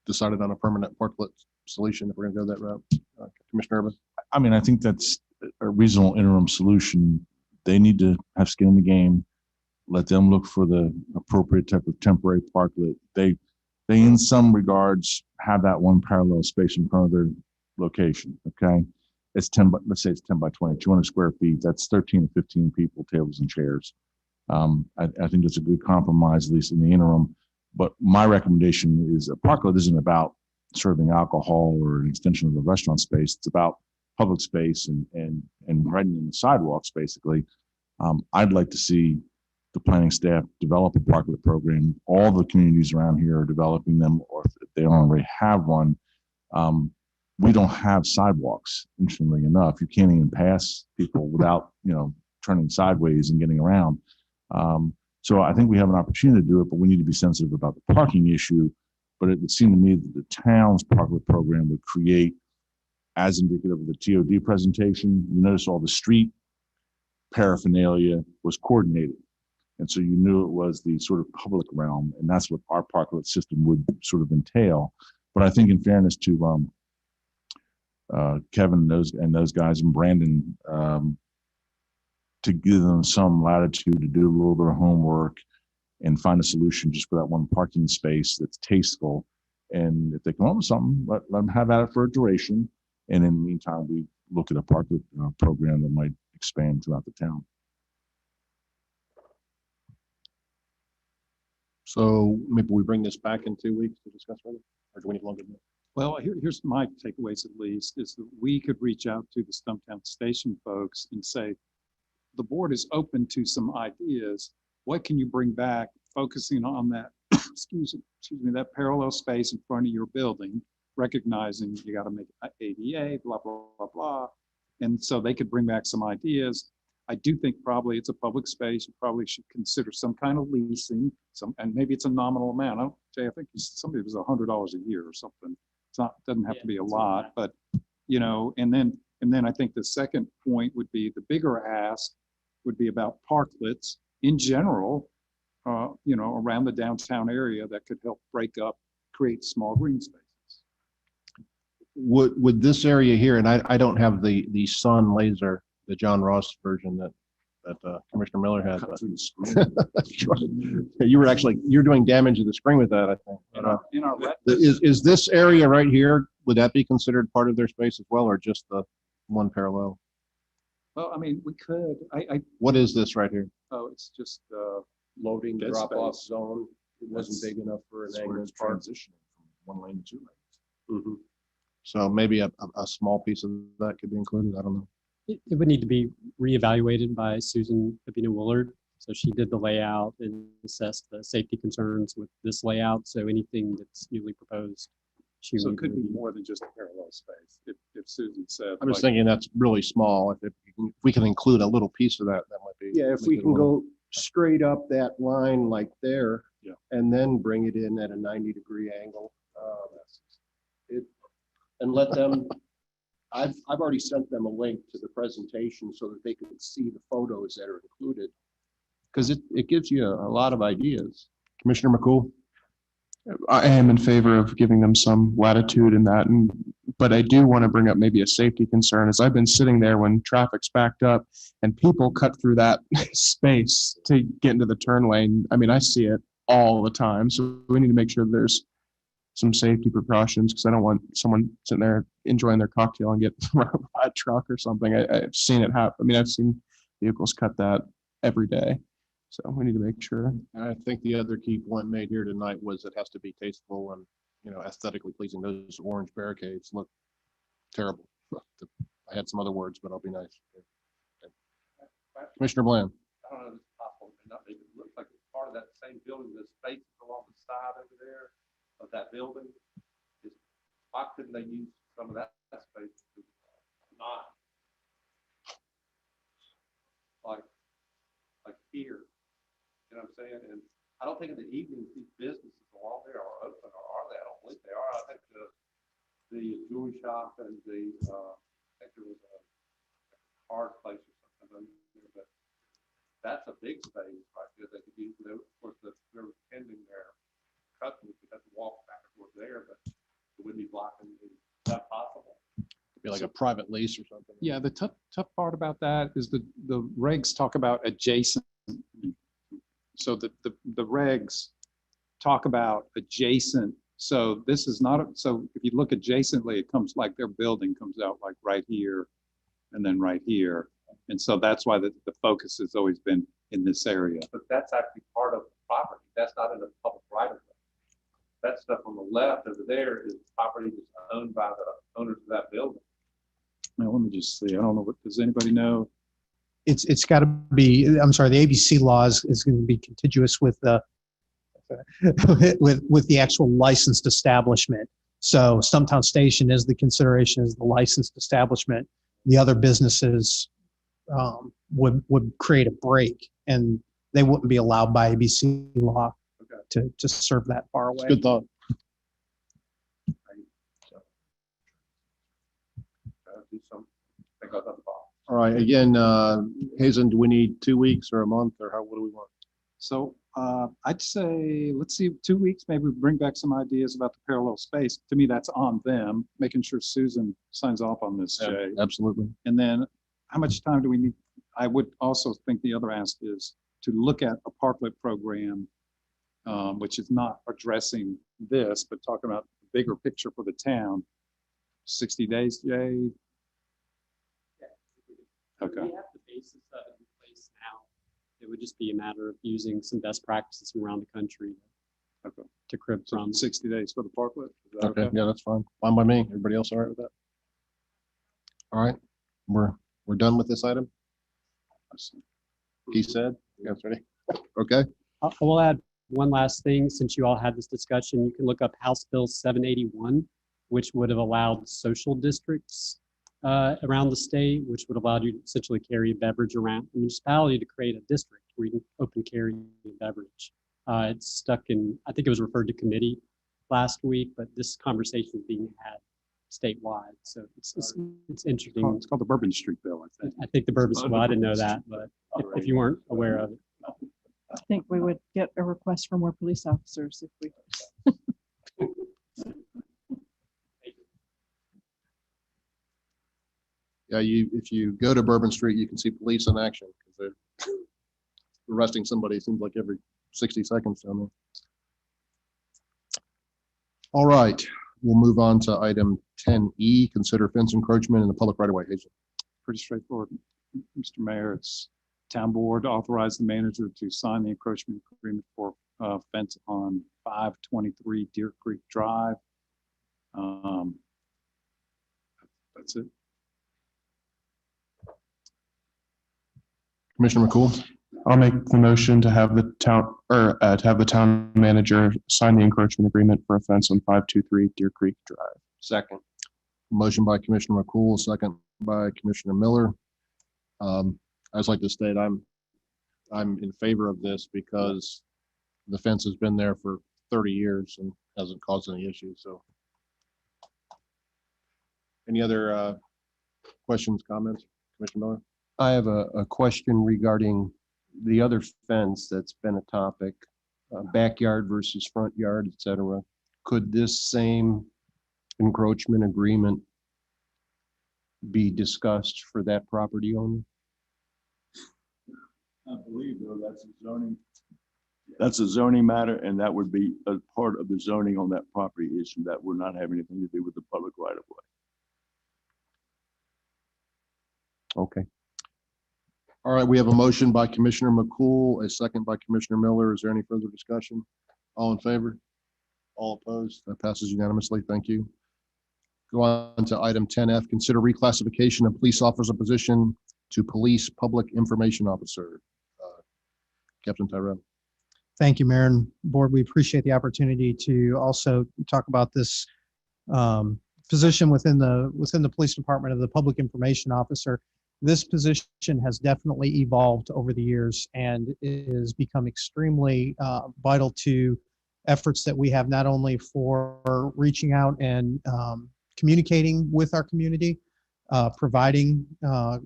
decided on a permanent parklet solution if we're going to go that route. Commissioner Urban. I mean, I think that's a reasonable interim solution. They need to have skin in the game. Let them look for the appropriate type of temporary parklet. They in some regards have that one parallel space in front of their location. Okay, it's 10. Let's say it's 10 by 20, 200 square feet. That's 13 to 15 people, tables and chairs. I think it's a good compromise, at least in the interim. But my recommendation is a parklet isn't about serving alcohol or an extension of the restaurant space. It's about public space and writing in the sidewalks, basically. I'd like to see the planning staff develop a parklet program. All the communities around here are developing them, or if they don't already have one. We don't have sidewalks, interestingly enough. You can't even pass people without, you know, turning sideways and getting around. So I think we have an opportunity to do it, but we need to be sensitive about the parking issue. But it would seem to me that the town's parklet program would create, as indicative of the TOD presentation, you notice all the street paraphernalia was coordinated. And so you knew it was the sort of public realm, and that's what our parklet system would sort of entail. But I think in fairness to Kevin and those guys and Brandon, to give them some latitude to do a little bit of homework and find a solution just for that one parking space that's tasteful. And if they come up with something, let them have at it for a duration. And in the meantime, we look at a parklet program that might expand throughout the town. So maybe we bring this back in 2 weeks to discuss further, or do we need longer than that? Well, here's my takeaways at least, is that we could reach out to the Stumptown Station folks and say, the board is open to some ideas. What can you bring back, focusing on that, excuse me, that parallel space in front of your building, recognizing you got to make it ADA, blah, blah, blah, blah. And so they could bring back some ideas. I do think probably it's a public space. You probably should consider some kind of leasing, and maybe it's a nominal amount. I'll tell you, I think somebody was $100 a year or something. It's not, doesn't have to be a lot, but you know, and then I think the second point would be the bigger ask would be about parklets in general, you know, around the downtown area that could help create small green spaces. Would this area here, and I don't have the sun laser, the John Ross version that Commissioner Miller has. You're doing damage to the screen with that, I think. Is this area right here, would that be considered part of their space as well, or just the one parallel? Well, I mean, we could. What is this right here? Oh, it's just Loading dead drop-off space. zone. It wasn't big enough for an angled park. Transition from one lane to 2 lanes. Mm-hmm. So maybe a small piece of that could be included. I don't know. It would need to be reevaluated by Susan Abina Willard. So she did the layout and assessed the safety concerns with this layout. So anything that's newly proposed, so it could be more than just a parallel space. If Susan said, I'm just thinking that's really small. If it we can include a little piece of that, that might be. Yeah, if make we it a can little- go straight up that line like there. Yeah. And then bring it in at a 90-degree angle. And let them, I've already sent them a link to the presentation so that they can see the photos that are included. Because it gives you a lot of ideas. Commissioner McCool? I am in favor of giving them some latitude in that, but I do want to bring up maybe a safety concern, as I've been sitting there when traffic's backed up and people cut through that space to get into the turn lane. I mean, I see it all the time, so we need to make sure there's some safety precautions, because I don't want someone sitting there enjoying their cocktail and get run over by a truck or something. I've seen it happen. I mean, I've seen vehicles cut that every day, so we need to make sure. I think the other key point made here tonight was it has to be tasteful and, aesthetically pleasing. Those orange barricades look terrible. I had some other words, but I'll be nice. Commissioner Bland? I don't know if it's possible, it looks like it's part of that same building, the space along the side over there of that building. Why couldn't they use some of that space to not like here? You know what I'm saying? And I don't think in the evenings these businesses along there are open, or are they? I don't believe they are. I think the jewelry shop and the I think there was a card place or something under there, but that's a big space right there. They could use. Of course, they're pending their customers would have to walk back and forth there, but it wouldn't be blocking. Is that possible? Be like a private lease or something. Yeah, the tough part about that is the regs talk about adjacent. So the regs talk about adjacent. So this is not, so if you look adjacently, it comes like their building comes out like right here and then right here. And so that's why the focus has always been in this area. But that's actually part of the property. That's not in the public right of way. That stuff on the left over there is property that's owned by the owners of that building. Now, let me just see. I don't know. Does anybody know? It's got to be, I'm sorry, the ABC laws is going to be contiguous with the with the actual licensed establishment. So Stumptown Station is the consideration as the licensed establishment. The other businesses would create a break, and they wouldn't be allowed by ABC law to serve that far away. Good thought. All right, again, Hazen, do we need 2 weeks or a month, or what do we want? So I'd say, let's see, 2 weeks, maybe we bring back some ideas about the parallel space. To me, that's on them, making sure Susan signs off on this, Jay. Absolutely. And then how much time do we need? I would also think the other ask is to look at a parklet program, which is not addressing this, but talking about the bigger picture for the town. 60 days, Jay? Okay. We have the basis of it in place now. It would just be a matter of using some best practices from around the country to crib So from. 60 days for the parklet? Is that Okay, yeah, that's fine. Fine by me. Everybody else all right with that? All right, we're done with this item? He said, you guys ready? Okay, I will add one last thing. Since you all had this discussion, you can look up House Bill 781, which would have allowed social districts around the state, which would allow you to essentially carry a beverage around the municipality to create a district where you can open carry a beverage. It's stuck in, I think it was referred to committee last week, but this conversation is being had statewide. So it's interesting. It's called the Bourbon Street Bill, I think. I think the Bourbon, well, I didn't know that, but if you weren't aware of it. I think we would get a request for more police officers if we. yeah, if you go to Bourbon Street, you can see police in action because they're arresting somebody, it seems like every 60 seconds down there. All right, we'll move on to item 10E, consider fence encroachment in the public right-of-way. Hazel. Pretty straightforward, Mr. Mayor. It's town board authorize the manager to sign the encroachment agreement for fence on 523 Deer Creek Drive. That's it. Commissioner McCool. I'll make the motion to have the town manager sign the encroachment agreement for a fence on 523 Deer Creek Drive. Second. Motion by Commissioner McCool, second by Commissioner Miller. I just like to state I'm in favor of this because the fence has been there for 30 years and hasn't caused any issues. So any other questions, comments, Commissioner Miller? I have a question regarding the other fence that's been a topic, backyard versus front yard, et cetera. Could this same encroachment agreement be discussed for that property owner? I believe though that's a zoning matter, and that would be a part of the zoning on that property issue. That would not have anything to do with the public right of way. Okay. All right, we have a motion by Commissioner McCool, a second by Commissioner Miller. Is there any further discussion? All in favor? All opposed? That passes unanimously. Thank you. Go on to item 10F, consider reclassification of police officer position to police public information officer. Captain Tyrell. Thank you, Mayor and Board. We appreciate the opportunity to also talk about this position within the police department of the public information officer. This position has definitely evolved over the years and is become extremely vital to efforts that we have, not only for reaching out and communicating with our community, providing a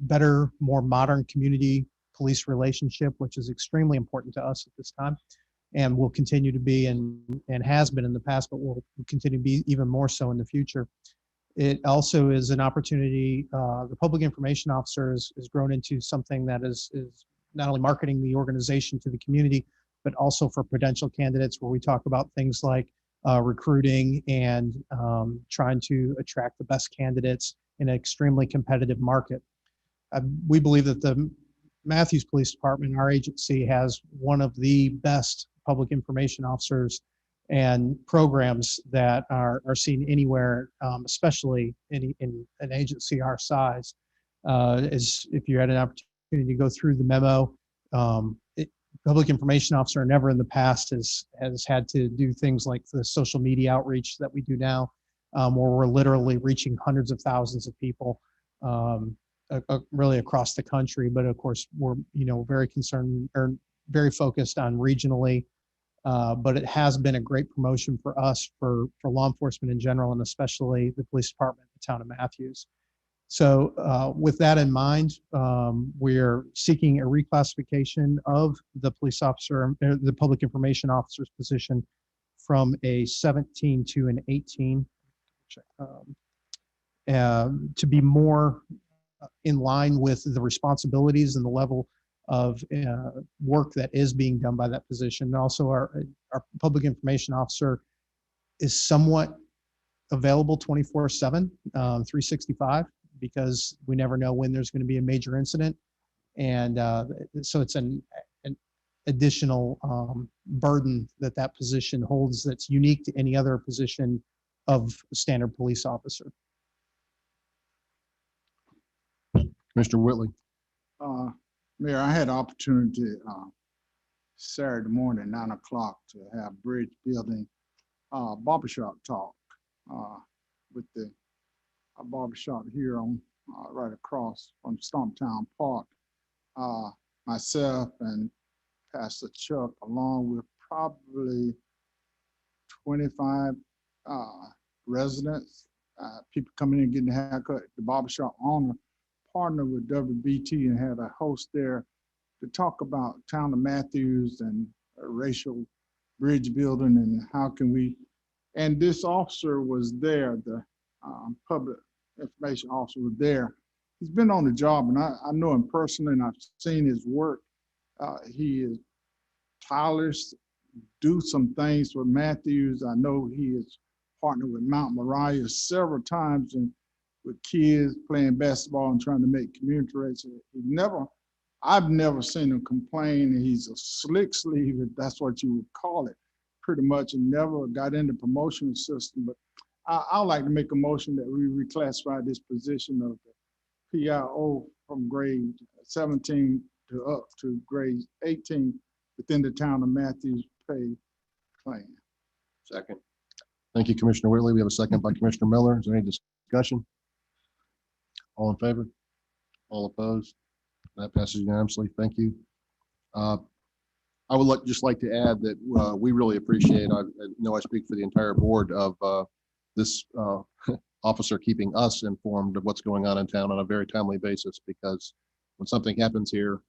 better, more modern community police relationship, which is extremely important to us at this time, and will continue to be and has been in the past, but will continue to be even more so in the future. It also is an opportunity. The public information officer has grown into something that is not only marketing the organization to the community, but also for potential candidates, where we talk about things like recruiting and trying to attract the best candidates in an extremely competitive market. We believe that the Matthews Police Department, our agency, has one of the best public information officers and programs that are seen anywhere, especially in an agency our size. As if you had an opportunity to go through the memo, public information officer never in the past has had to do things like the social media outreach that we do now, where we're literally reaching hundreds of thousands of people, really across the country. But of course, we're very concerned or very focused on regionally. But it has been a great promotion for us, for law enforcement in general, and especially the police department in the town of Matthews. So with that in mind, we're seeking a reclassification of the police officer, the public information officer's position, from a 17 to an 18, to be more in line with the responsibilities and the level of work that is being done by that position. And also our public information officer is somewhat available 24/7, 365, because we never know when there's going to be a major incident. And so it's an additional burden that position holds that's unique to any other position of a standard police officer. Mr. Whitley. Mayor, I had the opportunity Saturday morning, 9 o'clock, to have bridge building barbershop talk with the barbershop here on right across from Stumptown Park. Myself and Pastor Chuck, along with probably 25 residents, people coming in and getting a haircut. The barbershop owner partnered with WBT and had a host there to talk about town of Matthews and racial bridge building and how can we, and this officer was there, the public information officer was there. He's been on the job, and I know him personally, and I've seen his work. He is tireless, do some things with Matthews. I know he is partnered with Mount Moriah several times, and with kids playing basketball and trying to make community race. I've never seen him complain. He's a slick sleeve, if that's what you would call it, pretty much, and never got into the promotional system. But I'd like to make a motion that we reclassify this position of the PIO from grade 17 to up to grade 18 within the town of Matthews pay plan. Second. Thank you, Commissioner Whitley. We have a second by Commissioner Miller. Is there any discussion? All in favor? All opposed? That passes unanimously. Thank you. I would just like to add that we really appreciate, I know I speak for the entire board, of this officer keeping us informed of what's going on in town on a very timely basis, because when something happens here,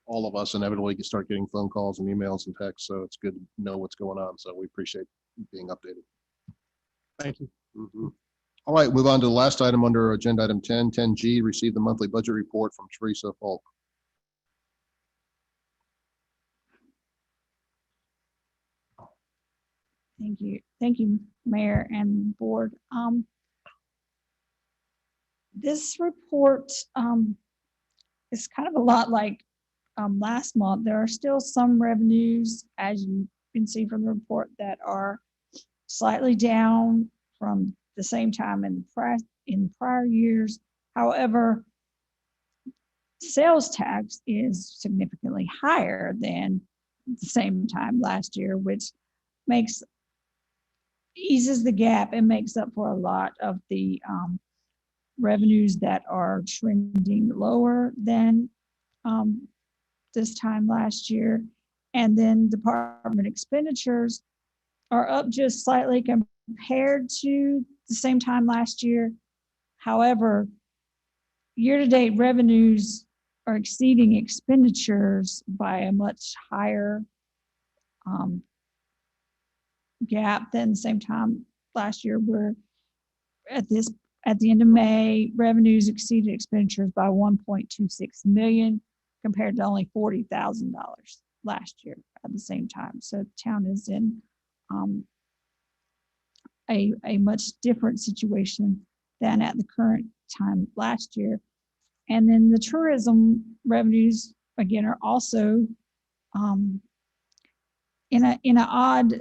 all of us inevitably can start getting phone calls and emails and texts, so it's good to know what's going on. So we appreciate being updated. Thank you. Mhm. All right, move on to the last item under agenda item 10, 10G, receive the monthly budget report from Teresa Falk. Thank you. Thank you, Mayor and Board. This report is kind of a lot like last month. There are still some revenues, as you can see from the report, that are slightly down from the same time in prior years. However, sales tax is significantly higher than the same time last year, which eases the gap and makes up for a lot of the revenues that are trending lower than this time last year. And then department expenditures are up just slightly compared to the same time last year. However, year-to-date revenues are exceeding expenditures by a much higher gap than the same time last year. Where at the end of May, revenues exceeded expenditures by 1.26 million compared to only $40,000 last year at the same time. So the town is in a much different situation than at the current time last year. And then the tourism revenues, again, are also in an odd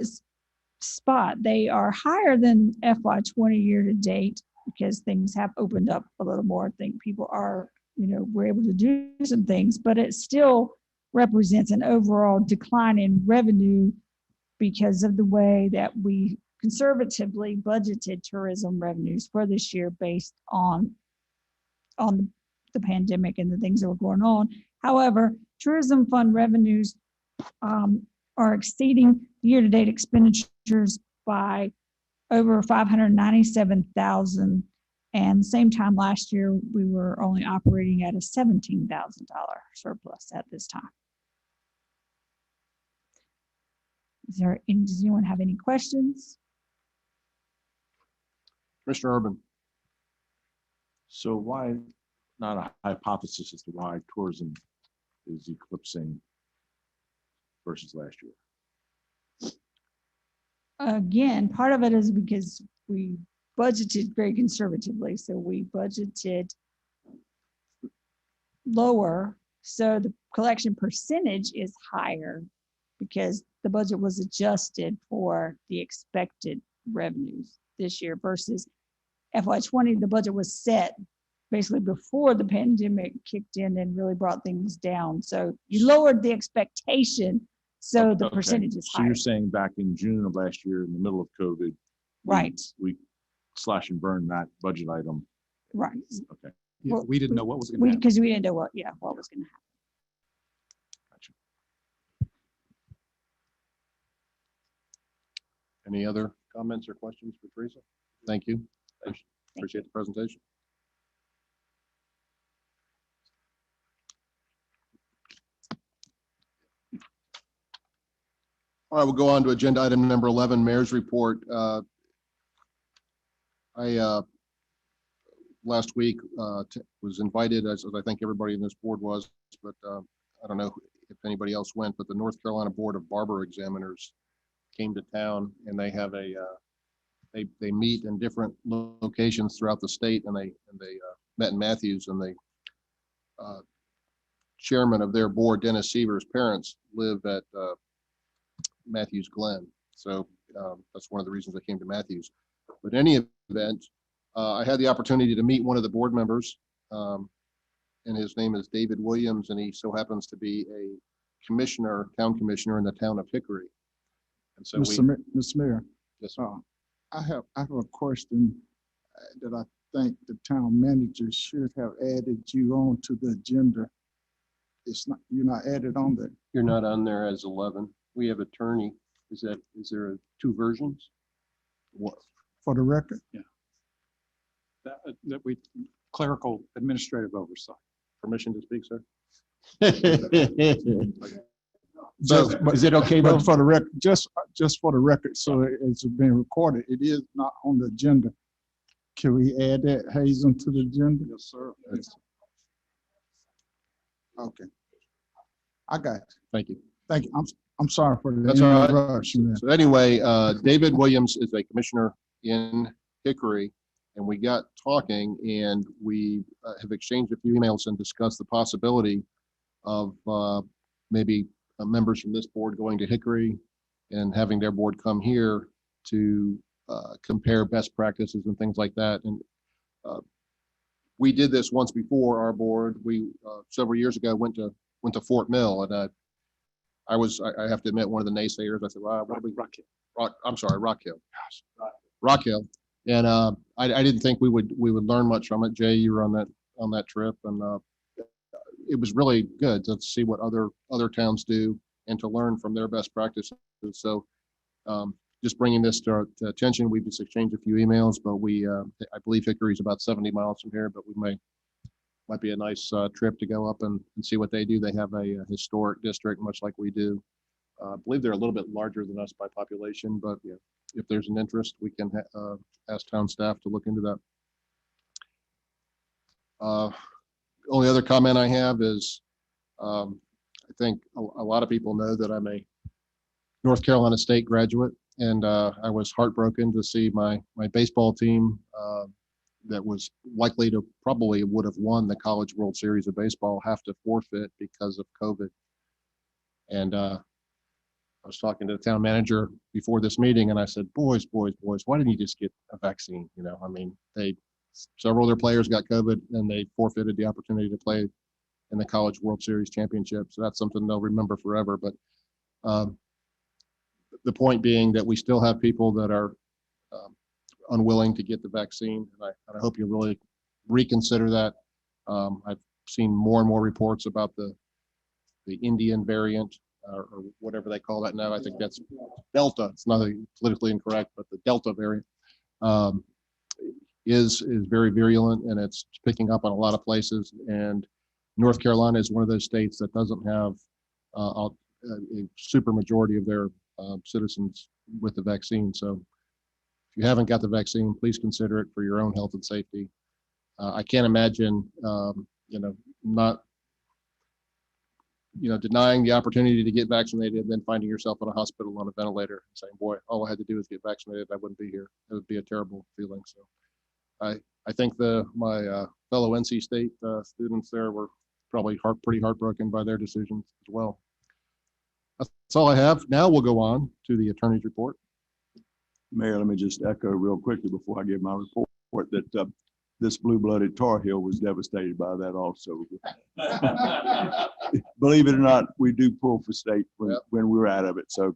spot. They are higher than FY20 year to date because things have opened up a little more. I think people are, we're able to do some things, but it still represents an overall decline in revenue because of the way that we conservatively budgeted tourism revenues for this year based on the pandemic and the things that were going on. However, tourism fund revenues are exceeding year-to-date expenditures by over 597,000. And same time last year, we were only operating at a $17,000 surplus at this time. Does anyone have any questions? Mr. Urban. So why, not a hypothesis as to why tourism is eclipsing versus last year? Again, part of it is because we budgeted very conservatively. So we budgeted lower. So the collection percentage is higher because the budget was adjusted for the expected revenues this year versus FY20. The budget was set basically before the pandemic kicked in and really brought things down. So you lowered the expectation, so the percentage is So higher. you're saying back in June of last year, in the middle of COVID, Right. we slash and burn that budget item. Right. Okay. Yeah, Well, we didn't know what was going to happen. Because we didn't know what was going to happen. Gotcha. Any other comments or questions for Teresa? Thank you. Appreciate the presentation. All right, we'll go on to agenda item number 11, Mayor's Report. I last week was invited, as I think everybody in this board was, but I don't know if anybody else went, but the North Carolina Board of Barber Examiners came to town, and they have they meet in different locations throughout the state, and they met in Matthews, and the chairman of their board, Dennis Seaver's parents, live at Matthews Glen. So that's one of the reasons I came to Matthews. But in any event, I had the opportunity to meet one of the board members, and his name is David Williams, and he so happens to be a town commissioner in the town of Hickory. And so Mr. Mayor, yes, I have a question that I think the town manager should have added you on to the agenda. It's not, you're not added on there. You're not on there as 11. We have attorney. Is there two versions? What, for the record? That we, clerical administrative oversight. Permission to speak, sir? Just, Is it okay but though? for the record, just for the record, so it's being recorded, it is not on the agenda. Can we add that Hazen to the agenda? Yes, sir. Okay. I got it. Thank you. Thank you. I'm sorry for the That's all right. interruption. So anyway, David Williams is a commissioner in Hickory, and we got talking, and we have exchanged a few emails and discussed the possibility of maybe members from this board going to Hickory and having their board come here to compare best practices and things like that. And we did this once before. Our board, we several years ago went to Fort Mill, and I have to admit, one of the naysayers. I said, "Well, what do we?" I'm sorry, Rock Hill. Rock Hill. And I didn't think we would learn much from it. Jay, you were on that trip, and it was really good to see what other towns do and to learn from their best practices. So just bringing this to attention, we just exchanged a few emails, but I believe Hickory is about 70 miles from here, but might be a nice trip to go up and see what they do. They have a historic district, much like we do. I believe they're a little bit larger than us by population, but yeah, if there's an interest, we can ask town staff to look into that. Only other comment I have is, I think a lot of people know that I'm a North Carolina State graduate, and I was heartbroken to see my baseball team that was likely to probably would have won the College World Series of Baseball have to forfeit because of COVID. And I was talking to the town manager before this meeting, and I said, boys, why didn't you just get a vaccine? You know, I mean, several of their players got COVID, and they forfeited the opportunity to play in the College World Series championship. So that's something they'll remember forever. But the point being that we still have people that are unwilling to get the vaccine. And I hope you really reconsider that. I've seen more and more reports about the Indian variant, or whatever they call that now. I think that's Delta. It's not politically incorrect, but the Delta variant is very virulent, and it's picking up on a lot of places. And North Carolina is one of those states that doesn't have a super majority of their citizens with the vaccine. So if you haven't got the vaccine, please consider it for your own health and safety. I can't imagine, not, denying the opportunity to get vaccinated and then finding yourself in a hospital on a ventilator and saying, boy, all I had to do was get vaccinated, I wouldn't be here. It would be a terrible feeling. So I think my fellow NC State students there were probably pretty heartbroken by their decisions as well. That's all I have. Now we'll go on to the attorney's report. Mayor, let me just echo real quickly before I give my report that this blue-blooded Tar Heel was devastated by that also. Believe it or not, we do pull for state when we're out of it. So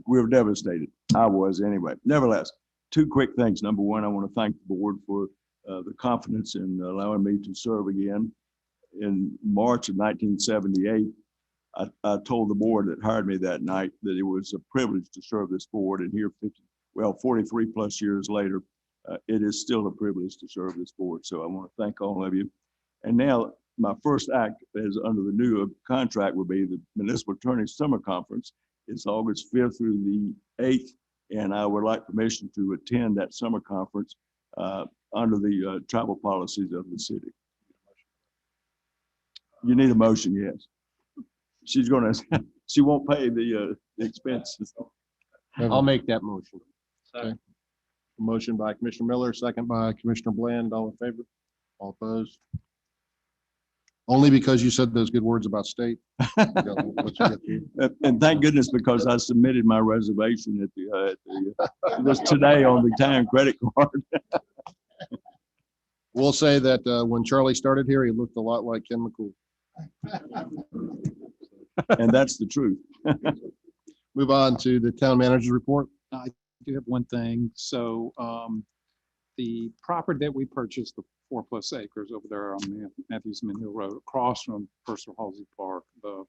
we were devastated. I was anyway. Nevertheless, two quick things. Number one, I want to thank the board for the confidence in allowing me to serve again. In March of 1978, I told the board that hired me that night that it was a privilege to serve this board, and here 43 plus years later, it is still a privilege to serve this board. So I want to thank all of you. And now my first act is under the new contract will be the Municipal Attorney Summer Conference. It's August 5th through the 8th, and I would like permission to attend that summer conference under the travel policies of the city. You need a motion, yes. She won't pay the expenses. I'll make that motion. Okay. Motion by Commissioner Miller, second by Commissioner Bland. All in favor? All opposed? Only because you said those good words about state. And thank goodness, because I submitted my reservation it was today on the town credit card. We'll say that when Charlie started here, he looked a lot like Ken McCool. And that's the truth. Move on to the town manager's report. I do have one thing. So the property that we purchased, the 4+ acres over there on Matthews Mint Hill Road, across from First Halsey Park, the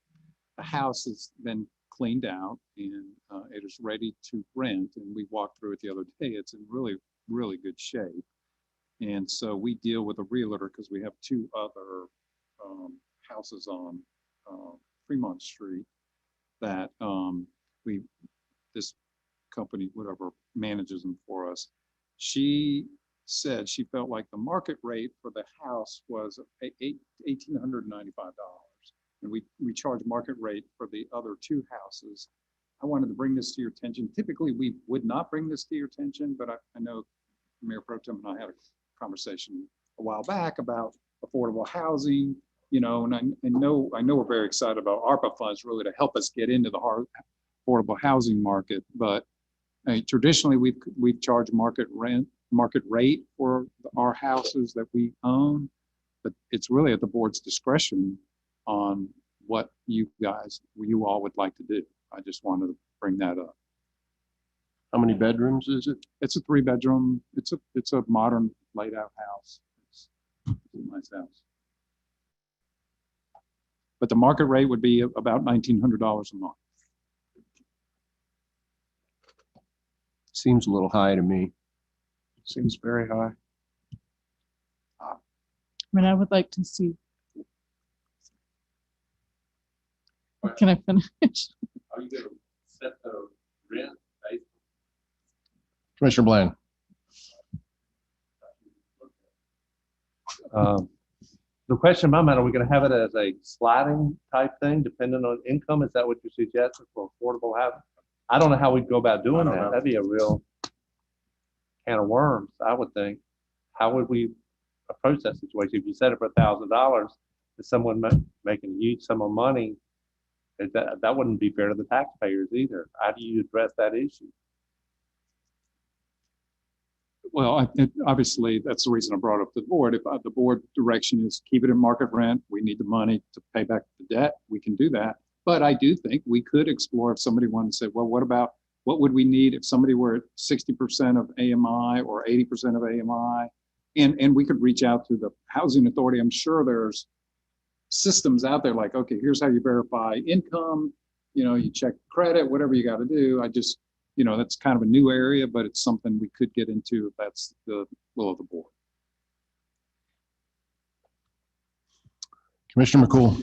house has been cleaned out and it is ready to rent. And we walked through it the other day. It's in really, really good shape. And so we deal with a realtor because we have 2 other houses on Fremont Street that this company, whatever, manages them for us. She said she felt like the market rate for the house was $1,895. And we charge market rate for the other 2 houses. I wanted to bring this to your attention. Typically, we would not bring this to your attention, but I know Mayor Pro Tem and I had a conversation a while back about affordable housing, you know, and I know we're very excited about ARPA funds really to help us get into the affordable housing market. But traditionally, we've charged market rate for our houses that we own, but it's really at the board's discretion on what you all would like to do. I just wanted to bring that up. How many bedrooms is it? It's a 3-bedroom. It's a modern laid out house. It's a nice house. But the market rate would be about $1,900 a month. Seems a little high to me. Seems very high. I mean, I would like to see. Can I finish? Are you going to set the rent? Commissioner Bland. The question in my mind, are we going to have it as a sliding type thing, depending on income? Is that what you suggested for affordable housing? I don't know how we'd go about doing that. That'd be a real can of worms, I would think. How would we approach that situation? If you set it for $1,000, is someone making a huge sum of money? That wouldn't be fair to the taxpayers either. How do you address that issue? Well, obviously, that's the reason I brought up the board. If the board direction is keep it in market rent, we need the money to pay back the debt, we can do that. But I do think we could explore if somebody wanted to say, well, what would we need if somebody were at 60% of AMI or 80% of AMI? And we could reach out to the housing authority. I'm sure there's systems out there like, okay, here's how you verify income, you know, you check credit, whatever you got to do. I just, you know, that's kind of a new area, but it's something we could get into if that's the will of the board. Commissioner McCool.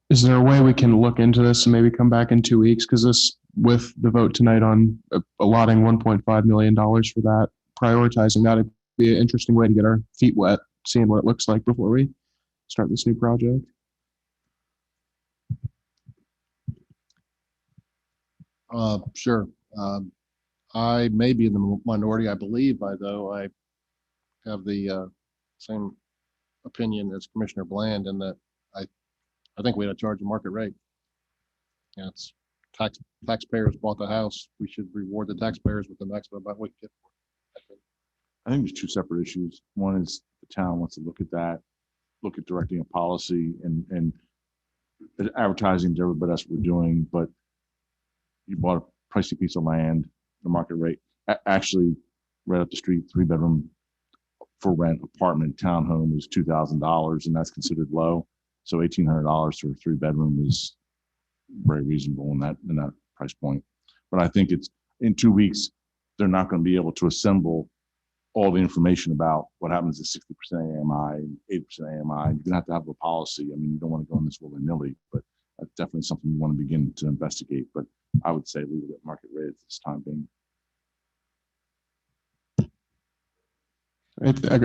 Is there a way we can look into this and maybe come back in 2 weeks? Because this, with the vote tonight on allotting $1.5 million for that, prioritizing that would be an interesting way to get our feet wet, seeing what it looks like before we start this new project. Sure. I may be in the minority. I believe, though, I have the same opinion as Commissioner Bland in that I think we ought to charge a market rate. Yeah, it's taxpayers bought the house. We should reward the taxpayers with the maximum amount we get for it. I think there's 2 separate issues. One is the town wants to look at that, look at directing a policy and advertising to everybody else we're doing, but you bought a pricey piece of land, the market rate, actually right up the street, 3-bedroom for rent apartment townhome is $2,000 and that's considered low. So $1,800 for a 3-bedroom is very reasonable in that price point. But I think it's in 2 weeks, they're not going to be able to assemble all the information about what happens at 60% AMI, 80% AMI. You're going to have a policy. I mean, you don't want to go in this willy-nilly, but that's definitely something you want to begin to investigate. But I would say leave it at market rate at this time being.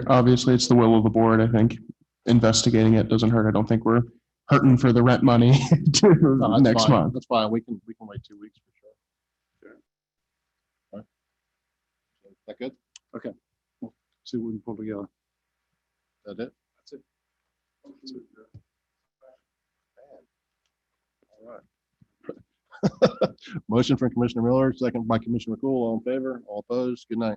Obviously, it's the will of the board. I think investigating it doesn't hurt. I don't think we're hurting for the rent money next month. That's fine. We can wait 2 weeks for sure. Sure. All right. Is that good? Okay. We'll see what we can pull together. That's it? That's it. All right. Motion from Commissioner Miller, second by Commissioner McCool. All in favor? All opposed? Good night.